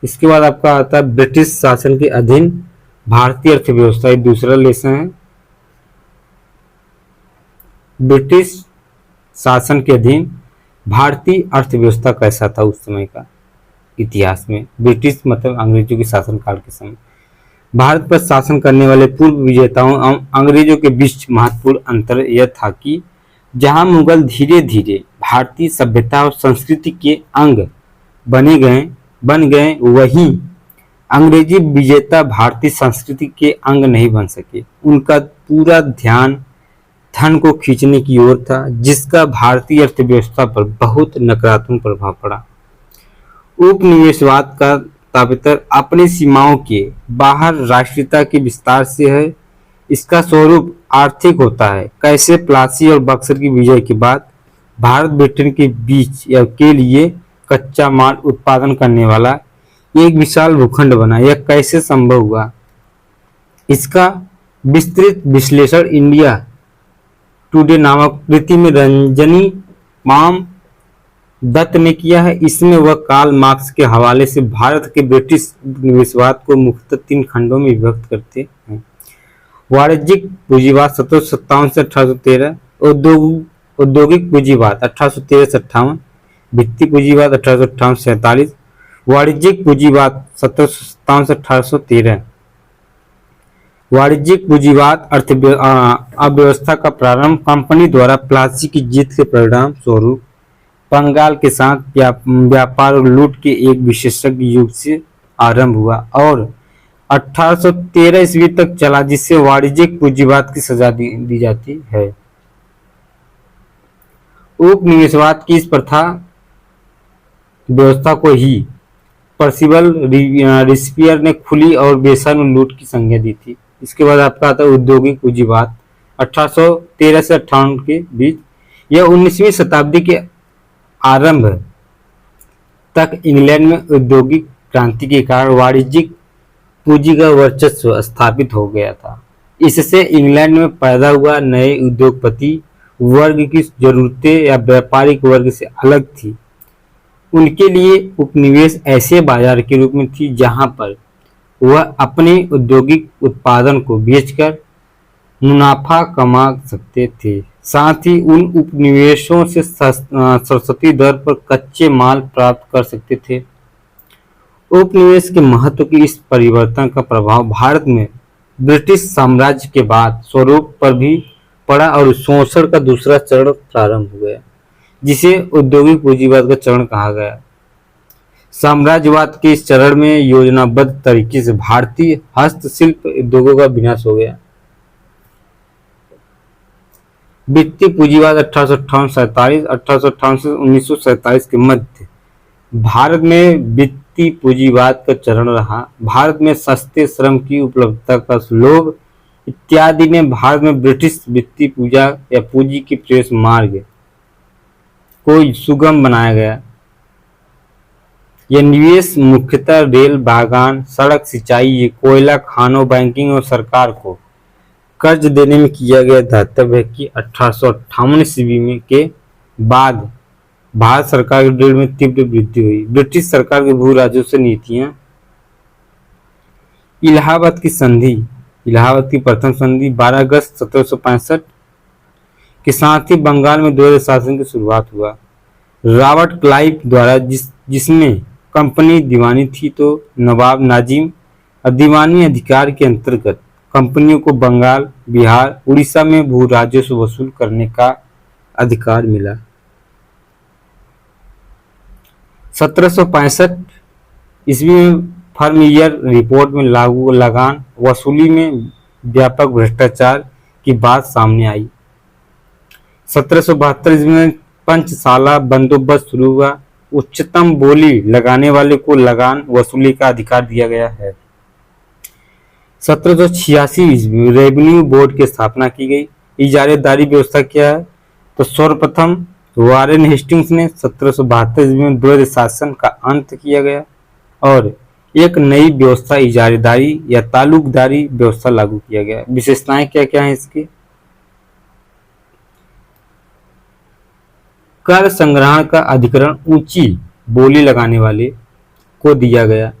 इसके बाद आपका आता है ब्रिटिश शासन के अधीन भारतीय अर्थव्यवस्था, एक दूसरा लेसन है। ब्रिटिश शासन के अधीन भारतीय अर्थव्यवस्था कैसा था उस समय का इतिहास में। ब्रिटिश मतलब अंग्रेजों के शासनकाल के समय भारत पर शासन करने वाले पूर्व विजेताओं एवं अंग्रेजों के बीच महत्वपूर्ण अंतर यह था कि जहां मुगल धीरे धीरे भारतीय सभ्यता और संस्कृति के अंग बन गए वहीं अंग्रेजी विजेता भारतीय संस्कृति के अंग नहीं बन सके। उनका पूरा ध्यान धन को खींचने की ओर था, जिसका भारतीय अर्थव्यवस्था पर बहुत नकारात्मक प्रभाव पड़ा। उपनिवेशवाद का तात्पर्य अपनी सीमाओं के बाहर राष्ट्रीयता के विस्तार से है। इसका स्वरूप आर्थिक होता है। कैसे प्लासी और बक्सर की विजय के बाद भारत ब्रिटेन के बीच या के लिए कच्चा माल उत्पादन करने वाला एक विशाल भूखंड बना। यह कैसे संभव हुआ, इसका विस्तृत विश्लेषण इंडिया टुडे नामक कृति में रंजनी माम दत्त ने किया है। इसमें वह कार्ल मार्क्स के हवाले से भारत के ब्रिटिश उपनिवेशवाद को मुख्यतः 3 खंडों में विभक्त करते हैं। वाणिज्यिक पूंजीवाद 1757 से 1813, औद्योगिक पूंजीवाद 1813 से 58, वित्तीय पूंजीवाद 1858 से 47, वाणिज्यिक पूंजीवाद 1757 से 1813। वाणिज्यिक पूंजीवाद अर्थव्यवस्था का प्रारंभ कंपनी द्वारा प्लासी की जीत के परिणाम स्वरूप बंगाल के साथ व्यापार और लूट के एक विशेषज्ञ युग से आरंभ हुआ और 1813 ईस्वी तक चला, जिससे वाणिज्यिक पूंजीवाद की सजा दी जाती है। उपनिवेशवाद की इस प्रथा व्यवस्था को ही पर्सिबल रिस्पियर ने खुली और बेसर्म लूट की संज्ञा दी थी। इसके बाद आपका आता है औद्योगिक पूंजीवाद 1813 से 58 के बीच। यह 19वीं शताब्दी के आरंभ तक इंग्लैंड में औद्योगिक क्रांति के कारण वाणिज्यिक पूंजी का वर्चस्व स्थापित हो गया था। इससे इंग्लैंड में पैदा हुआ नए उद्योगपति वर्ग की जरूरतें या व्यापारिक वर्ग से अलग थी। उनके लिए उपनिवेश ऐसे बाजार के रूप में थी जहां पर वह अपने औद्योगिक उत्पादन को बेचकर मुनाफा कमा सकते थे। साथ ही उन उपनिवेशों से सस्ती दर पर कच्चे माल प्राप्त कर सकते थे। उपनिवेश के महत्व की इस परिवर्तन का प्रभाव भारत में ब्रिटिश साम्राज्य के बाद स्वरूप पर भी पड़ा और शोषण का दूसरा चरण प्रारंभ हो गया, जिसे औद्योगिक पूंजीवाद का चरण कहा गया। साम्राज्यवाद के इस चरण में योजनाबद्ध तरीके से भारतीय हस्तशिल्प उद्योगों का विनाश हो गया। वित्तीय पूंजीवाद 1858 से 1947 के मध्य भारत में वित्तीय पूंजीवाद का चरण रहा। भारत में सस्ते श्रम की उपलब्धता का लोभ इत्यादि ने भारत में ब्रिटिश वित्तीय पूंजा या पूंजी के प्रवेश मार्ग को सुगम बनाया गया। यह निवेश मुख्यतः रेल, बागान, सड़क, सिंचाई, कोयला खानों, बैंकिंग और सरकार को कर्ज देने में किया गया। दातव्य है कि 1858 ईस्वी में के बाद भारत सरकार के ऋण में तीव्र वृद्धि हुई। ब्रिटिश सरकार की भू राजस्व नीतियां, इलाहाबाद की प्रथम संधि 12 अगस्त 1765 के साथ ही बंगाल में द्वैध शासन की शुरुआत हुआ। रॉबर्ट क्लाइव द्वारा जिसमें कंपनी दीवानी थी, तो नवाब नाजिम दीवानी अधिकार के अंतर्गत कंपनियों को बंगाल, बिहार, उड़ीसा में भू राजस्व वसूल करने का अधिकार मिला। 1765 ईस्वी में फर्मियर रिपोर्ट में लागू लगान वसूली में व्यापक भ्रष्टाचार की बात सामने आई। 1772 ईस्वी में पंचशाला बंदोबस्त शुरू हुआ। उच्चतम बोली लगाने वाले को लगान वसूली का अधिकार दिया गया है। 1786 ईस्वी में रेवेन्यू बोर्ड की स्थापना की गई। इजारेदारी व्यवस्था क्या है, तो सर्वप्रथम वारेन हेस्टिंग्स ने 1772 ईस्वी में द्वैध शासन का अंत किया गया और एक नई व्यवस्था इजारेदारी या तालुकदारी व्यवस्था लागू किया गया। विशेषताएं क्या क्या है इसकी? कर संग्रहण का अधिकरण ऊंची बोली लगाने वाले को दिया गया।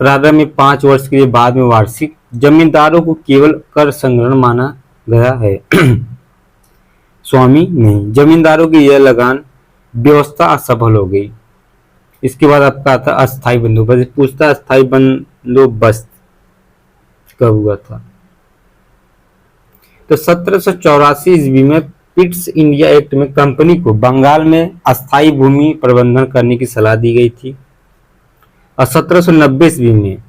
प्रारंभ में 5 वर्ष के लिए, बाद में वार्षिक। जमींदारों को केवल कर संग्रहण माना गया है, स्वामी नहीं। जमींदारों की यह लगान व्यवस्था असफल हो गई। इसके बाद आपका आता अस्थायी बंदोबस्त। पूछता अस्थायी बंदोबस्त कब हुआ था, तो 1784 ईस्वी में पिट्स इंडिया एक्ट में कंपनी को बंगाल में अस्थायी भूमि प्रबंधन करने की सलाह दी गई थी। और 1790 ईस्वी में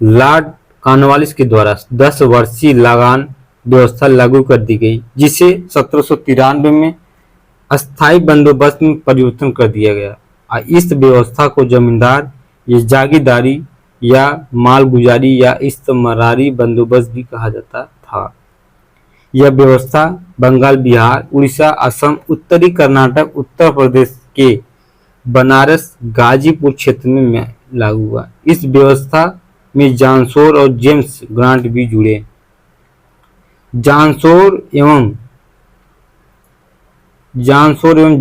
लॉर्ड कॉर्नवालिस के द्वारा 10 वर्षीय लगान व्यवस्था लागू कर दी गई, जिसे 1793 में अस्थायी बंदोबस्त में परिवर्तन कर दिया गया। और इस व्यवस्था को जमींदार या जागीरदारी या मालगुजारी या इस्तमरारी बंदोबस्त भी कहा जाता था। यह व्यवस्था बंगाल, बिहार, उड़ीसा, असम, उत्तरी कर्नाटक, उत्तर प्रदेश के बनारस, गाजीपुर क्षेत्र में लागू हुआ। इस व्यवस्था में जॉनसोर और जेम्स ग्रांट भी जुड़े। जॉनसोर एवं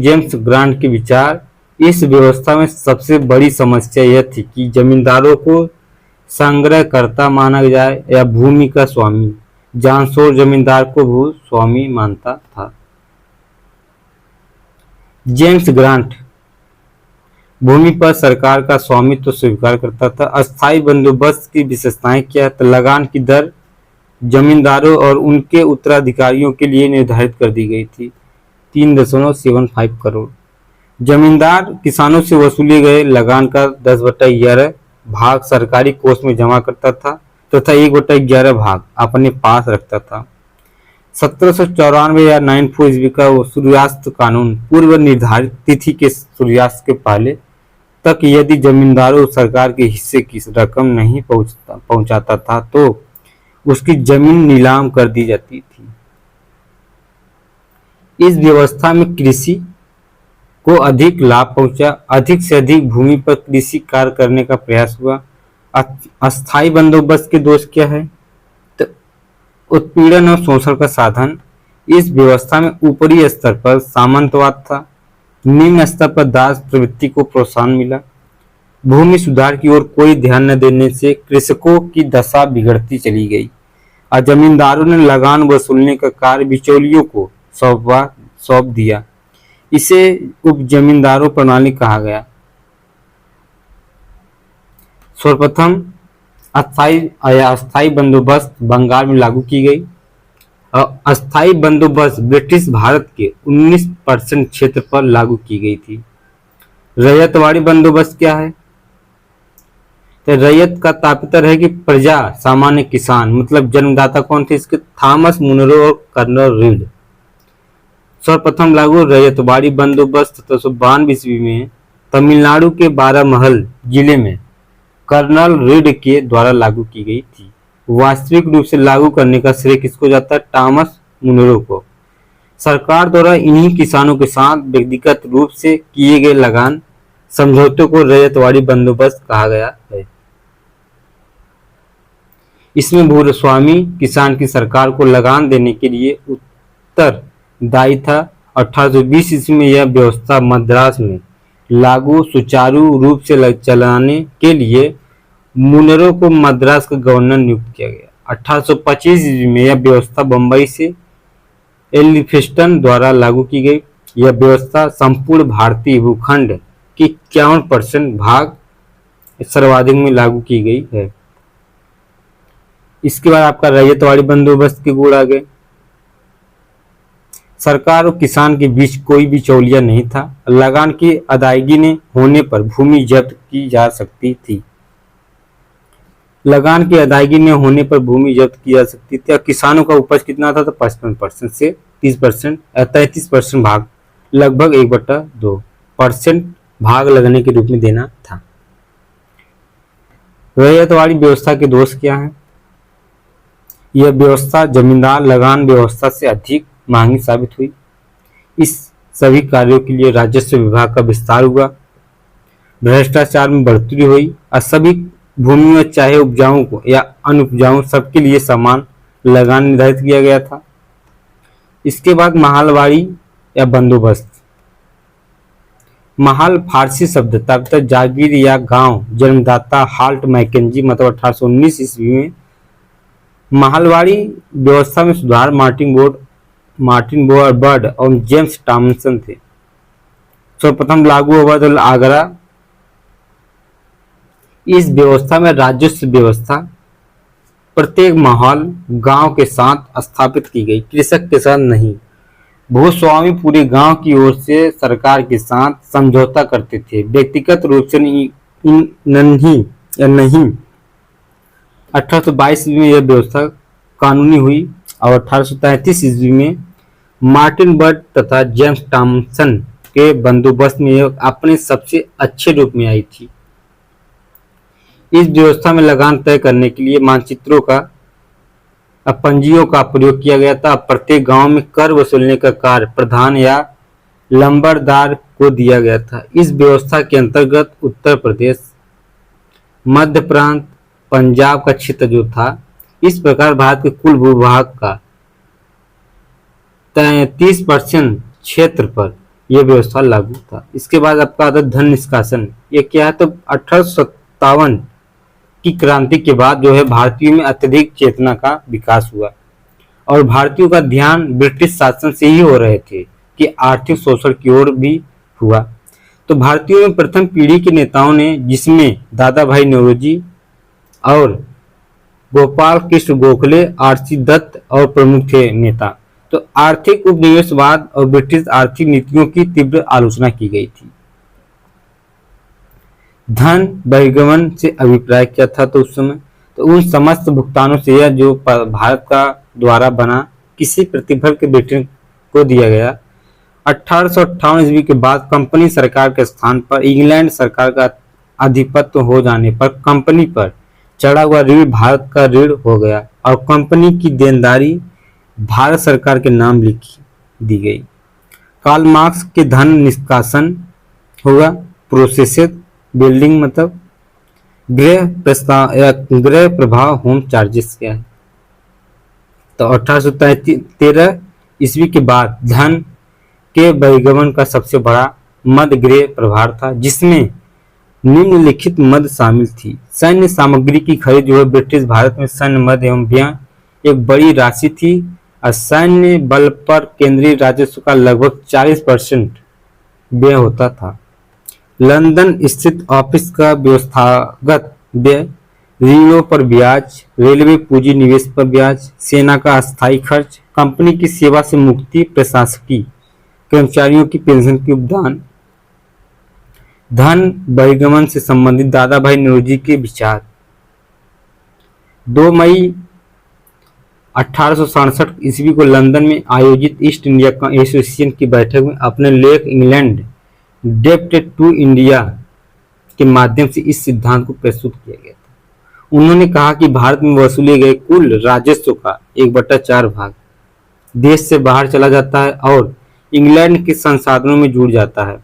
जेम्स ग्रांट के विचार। इस व्यवस्था में सबसे बड़ी समस्या यह थी कि जमींदारों को संग्रहकर्ता माना जाए या भूमि का स्वामी। जॉनसोर जमींदार को भू स्वामी मानता था। जेम्स ग्रांट भूमि पर सरकार का स्वामित्व तो स्वीकार करता था। अस्थायी बंदोबस्त की विशेषताएं क्या है, तो लगान की दर जमींदारों और उनके उत्तराधिकारियों के लिए निर्धारित कर दी गई थी, 3.75 करोड़। जमींदार किसानों से वसूले गए लगान का 10/11 भाग सरकारी कोष में जमा करता था तथा 1/11 भाग अपने पास रखता था। 1794 या 94 ईस्वी का सूर्यास्त कानून पूर्व निर्धारित तिथि के सूर्यास्त के पहले तक यदि जमींदारों सरकार के हिस्से की रकम नहीं पहुंचाता था तो उसकी जमीन नीलाम कर दी जाती थी। इस व्यवस्था में कृषि को अधिक लाभ पहुंचा। अधिक से अधिक भूमि पर कृषि कार्य करने का प्रयास हुआ अस्थाई बंदोबस्त के दोष क्या है? तो उत्पीड़न और शोषण का साधन। इस व्यवस्था में ऊपरी स्तर पर सामंतवाद था, निम्न स्तर पर दास प्रवृत्ति को प्रोत्साहन मिला। भूमि सुधार की ओर कोई ध्यान न देने से कृषकों की दशा बिगड़ती चली गई और जमींदारों ने लगान वसूलने का कार्य बिचौलियों को सौंप दिया। इसे उप जमींदारों प्रणाली कहा गया। सर्वप्रथम अस्थाई बंदोबस्त बंगाल में लागू की गई। अस्थाई बंदोबस्त ब्रिटिश भारत के 19% क्षेत्र पर लागू की गई थी। रैयतवाड़ी बंदोबस्त क्या है? तो रैयत का तात्पर्य है कि प्रजा, सामान्य किसान, मतलब जन्मदाता कौन थे इसके? थॉमस मुनरो और कर्नल रीड। सर्वप्रथम लागू रैयतवाड़ी बंदोबस्त 1792 ईस्वी में तमिलनाडु के बारामहल जिले में कर्नल रीड के द्वारा लागू की गई थी। वास्तविक रूप से लागू करने का श्रेय किसको जाता है? थॉमस मुनरो को। सरकार द्वारा इन्हीं किसानों के साथ व्यक्तिगत रूप से किए गए लगान समझौते को रैयतवाड़ी बंदोबस्त कहा गया है। इसमें भूस्वामी किसान की सरकार को लगान देने के लिए उत्तरदायी था। 1820 ईस्वी में यह व्यवस्था मद्रास में लागू सुचारू रूप से चलाने के लिए मुनरो को मद्रास का गवर्नर नियुक्त किया गया। 1825 ईस्वी में यह व्यवस्था बंबई से एलिफिंस्टन द्वारा लागू की गई। यह व्यवस्था संपूर्ण भारतीय भूखंड की 51% भाग सर्वाधिक में लागू की गई है। इसके बाद आपका रैयतवाड़ी बंदोबस्त के गुण आ गए। सरकार और किसान के बीच कोई बिचौलिया नहीं था। लगान की अदायगी ने होने पर भूमि जब्त की जा सकती थी। लगान की अदायगी न होने पर भूमि जब्त की जा सकती थी। और किसानों का उपज कितना था? तो 55% से 30%, 33% भाग, लगभग 1/2% भाग लगने के रूप में देना था। रैयतवाड़ी व्यवस्था के दोष क्या हैं? यह व्यवस्था जमींदार लगान व्यवस्था से अधिक महंगी साबित हुई। इस सभी कार्यों के लिए राजस्व विभाग का विस्तार हुआ, भ्रष्टाचार में बढ़ोतरी हुई और सभी भूमि में चाहे उपजाऊ को या अनुपजाऊ सबके लिए समान लगान निर्धारित किया गया था। इसके बाद महलवाड़ी या बंदोबस्त। महल फारसी शब्द तात्पर्य जागीर या गांव। जन्मदाता हाल्ट मैकेंजी, मतलब 1819 ईस्वी में महलवाड़ी व्यवस्था में सुधार मार्टिन बर्ड और जेम्स टॉमसन थे। सर्वप्रथम लागू हुआ तो आगरा। इस व्यवस्था में राजस्व व्यवस्था प्रत्येक महल गांव के साथ स्थापित की गई, कृषक के साथ नहीं। भूस्वामी पूरे गांव की ओर से सरकार के साथ समझौता करते थे, व्यक्तिगत रूप से नहीं। 1822 ईस्वी में यह व्यवस्था कानूनी हुई और 1833 ईस्वी में मार्टिन बर्ड तथा जेम्स टॉमसन के बंदोबस्त में यह अपने सबसे अच्छे रूप में आई थी। इस व्यवस्था में लगान तय करने के लिए मानचित्रों का पंजियों का प्रयोग किया गया था। प्रत्येक गांव में कर वसूलने का कार्य प्रधान या लंबरदार को दिया गया था। इस व्यवस्था के अंतर्गत उत्तर प्रदेश, मध्य प्रांत, पंजाब का क्षेत्र जो था, इस प्रकार भारत के कुल भूभाग का 33% क्षेत्र पर यह व्यवस्था लागू था। इसके बाद आपका आता धन निष्कासन। ये क्या है? तो 1857 की क्रांति के बाद जो है भारतीयों में अत्यधिक चेतना का विकास हुआ और भारतीयों का ध्यान ब्रिटिश शासन से ही हो रहे थे कि आर्थिक शोषण की ओर भी हुआ। तो भारतीयों में प्रथम पीढ़ी के नेताओं ने, जिसमें दादा भाई नौरोजी और गोपाल कृष्ण गोखले, आरसी दत्त और प्रमुख थे नेता। तो आर्थिक उपनिवेशवाद और ब्रिटिश आर्थिक नीतियों की तीव्र आलोचना की गई थी। धन बहिर्गमन से अभिप्राय क्या था? तो उस समय तो उन समस्त भुगतानों से यह जो भारत का द्वारा बना किसी प्रतिफल के ब्रिटेन को दिया गया। 1858 ईस्वी के बाद कंपनी सरकार के स्थान पर इंग्लैंड सरकार का आधिपत्य हो जाने पर कंपनी पर चढ़ा हुआ ऋण भारत का ऋण हो गया और कंपनी की देनदारी भारत सरकार के नाम लिख दी गई। कार्ल मार्क्स के धन निष्कासन होगा, प्रोसेसेस बिल्डिंग, मतलब गृह प्रभाव होम चार्जेस क्या है? तो 1813 ईस्वी के बाद धन के बहिर्गमन का सबसे बड़ा मद गृह प्रभार था, जिसमें निम्नलिखित मद शामिल थी। सैन्य सामग्री की खरीद जो है ब्रिटिश भारत में सैन्य मद एवं व्यय एक बड़ी राशि थी और सैन्य बल पर केंद्रीय राजस्व का लगभग 40% व्यय होता था। लंदन स्थित ऑफिस का व्यवस्थागत व्यय, ऋणों पर ब्याज, रेलवे पूंजी निवेश पर ब्याज, सेना का अस्थायी खर्च, कंपनी की सेवा से मुक्ति, प्रशासकीय कर्मचारियों की पेंशन के उपदान, धन बहिर्गमन से संबंधित दादा भाई नौरोजी के विचार। 2 मई 1867 ईस्वी को लंदन में आयोजित ईस्ट इंडिया एसोसिएशन की बैठक में अपने लेख इंग्लैंड डेप्ट टू इंडिया के माध्यम से इस सिद्धांत को प्रस्तुत किया गया था। उन्होंने कहा कि भारत में वसूले गए कुल राजस्व का 1/4 भाग देश से बाहर चला जाता है और इंग्लैंड के संसाधनों में जुड़ जाता है।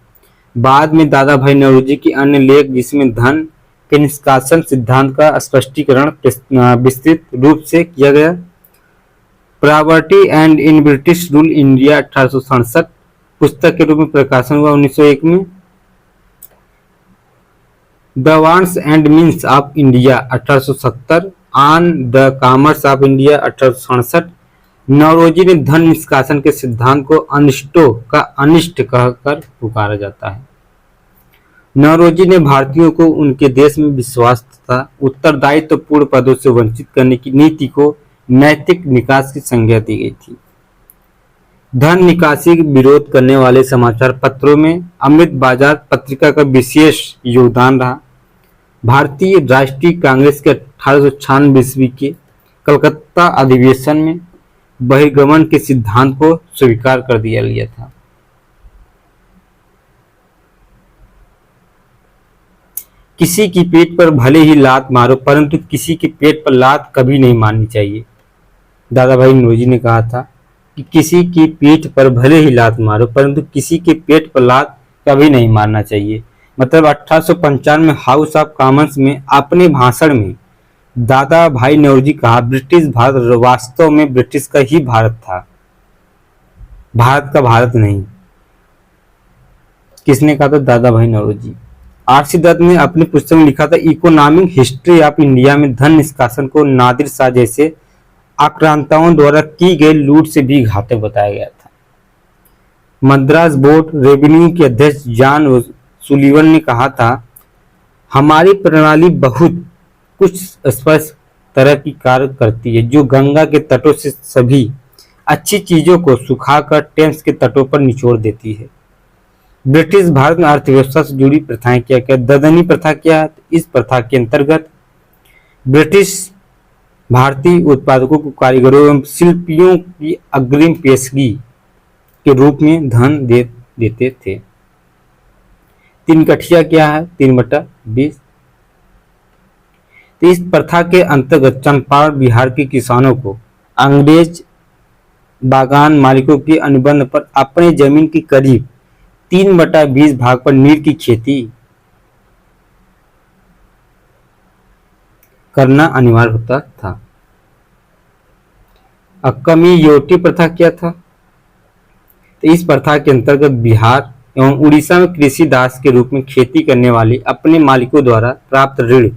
बाद में दादा भाई नौरोजी की अन्य लेख, जिसमें धन के निष्कासन सिद्धांत का स्पष्टीकरण विस्तृत रूप से किया गया। Property and in British rule India 1867 पुस्तक के रूप में प्रकाशन हुआ 1901 में। The wants and means of India 1870, on the commerce of India 1867। Naoroji ने धन निष्कासन के सिद्धांत को अनिष्टों का अनिष्ट कहकर पुकारा जाता है। नौरोजी ने भारतीयों को उनके देश में विश्वास तथा उत्तरदायित्व पूर्ण पदों से वंचित करने की नीति को नैतिक निकास की संज्ञा दी गई थी। धन निकासी विरोध करने वाले समाचार पत्रों में अमृत बाजार पत्रिका का विशेष योगदान रहा। भारतीय राष्ट्रीय कांग्रेस के 1896 ईस्वी के कलकत्ता अधिवेशन में बहिर्गमन के सिद्धांत को स्वीकार कर दिया गया था। किसी की पेट पर भले ही लात मारो, परंतु किसी के पेट पर लात कभी नहीं मारनी चाहिए। दादा भाई नौरोजी ने कहा था कि किसी की पीठ पर भले ही लात मारो, परंतु किसी के पेट पर लात कभी नहीं मारना चाहिए। मतलब 1855 में हाउस ऑफ कॉमन्स में अपने भाषण में दादा भाई नौरोजी कहा, ब्रिटिश भारत वास्तव में ब्रिटिश का ही भारत था, भारत का भारत नहीं। किसने कहा था? दादा भाई नौरोजी। आर.सी. दत्त ने अपनी पुस्तक में लिखा था, इकोनॉमिक हिस्ट्री ऑफ इंडिया में धन निष्कासन को नादिर शाह जैसे आक्रांताओं द्वारा की गई लूट से भी घातक बताया गया था। मद्रास बोर्ड रेवेन्यू के अध्यक्ष जॉन सुलीवन ने कहा था, हमारी प्रणाली बहुत कुछ स्पष्ट तरह की कार्य करती है, जो गंगा के तटों से सभी अच्छी चीजों को सुखाकर टेम्स के तटों पर निचोड़ देती है। ब्रिटिश भारत में अर्थव्यवस्था से जुड़ी प्रथाएं क्या क्या? ददनी प्रथा क्या है? इस प्रथा के अंतर्गत ब्रिटिश भारतीय उत्पादकों को कारीगरों एवं शिल्पियों की अग्रिम पेशगी के रूप में धन देते थे। 3 कठिया क्या है? 3/20। तो इस प्रथा के अंतर्गत चंपारण बिहार के किसानों को अंग्रेज बागान मालिकों के अनुबंध पर अपने जमीन की करीब 3/20 भाग पर नील की खेती करना अनिवार्य होता था। कमीयोटी प्रथा क्या था? तो इस प्रथा के अंतर्गत बिहार एवं उड़ीसा में कृषि दास के रूप में खेती करने वाले अपने मालिकों द्वारा प्राप्त ऋण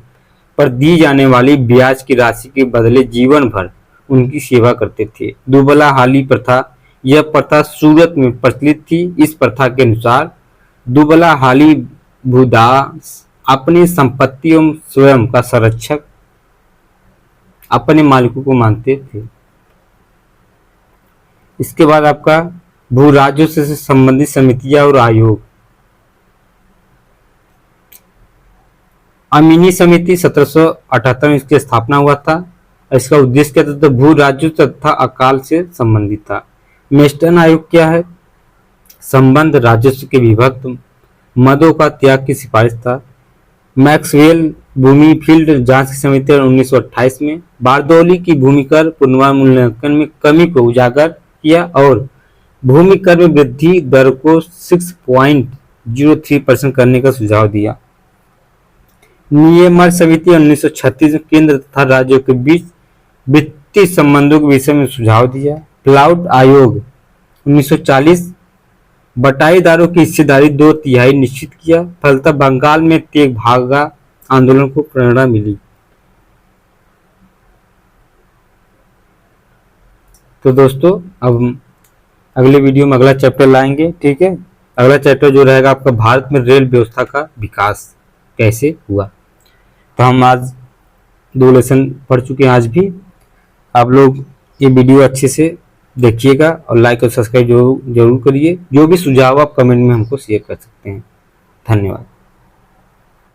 पर दी जाने वाली ब्याज की राशि के बदले जीवन भर उनकी सेवा करते थे। दुबला हाली प्रथा, यह प्रथा सूरत में प्रचलित थी। इस प्रथा के अनुसार दुबला हाली भूदास अपनी संपत्ति एवं स्वयं का संरक्षक अपने मालिकों को मानते थे। इसके बाद आपका भू राजस्व से संबंधित समितियां और आयोग। अमीनी समिति 1778 में इसकी स्थापना हुआ था। इसका उद्देश्य क्या था? तो भू राजस्व तथा अकाल से संबंधित था। मेस्टन आयोग क्या है? संबंध राजस्व के विभक्त मदों का त्याग की सिफारिश था। मैक्सवेल भूमि फील्ड जांच की समिति 1928 में बारदौली की भूमि कर पुनर्मूल्यांकन में कमी को उजागर किया और भूमि कर में वृद्धि दर को 6.03% करने का सुझाव दिया। नियमन समिति 1936 में केंद्र तथा राज्यों के बीच वित्तीय संबंधों के विषय में सुझाव दिया। क्लाउड आयोग 1940 बटाईदारों की हिस्सेदारी 2/3 निश्चित किया। फलतः बंगाल में तेग भागा आंदोलन को प्रेरणा मिली। तो दोस्तों अब हम अगले वीडियो में अगला चैप्टर लाएंगे, ठीक है। अगला चैप्टर जो रहेगा आपका भारत में रेल व्यवस्था का विकास कैसे हुआ। तो हम आज 2 लेसन पढ़ चुके हैं। आज भी आप लोग ये वीडियो अच्छे से देखिएगा और लाइक और सब्सक्राइब जरूर करिए। जो भी सुझाव आप कमेंट में हमको शेयर कर सकते हैं। धन्यवाद।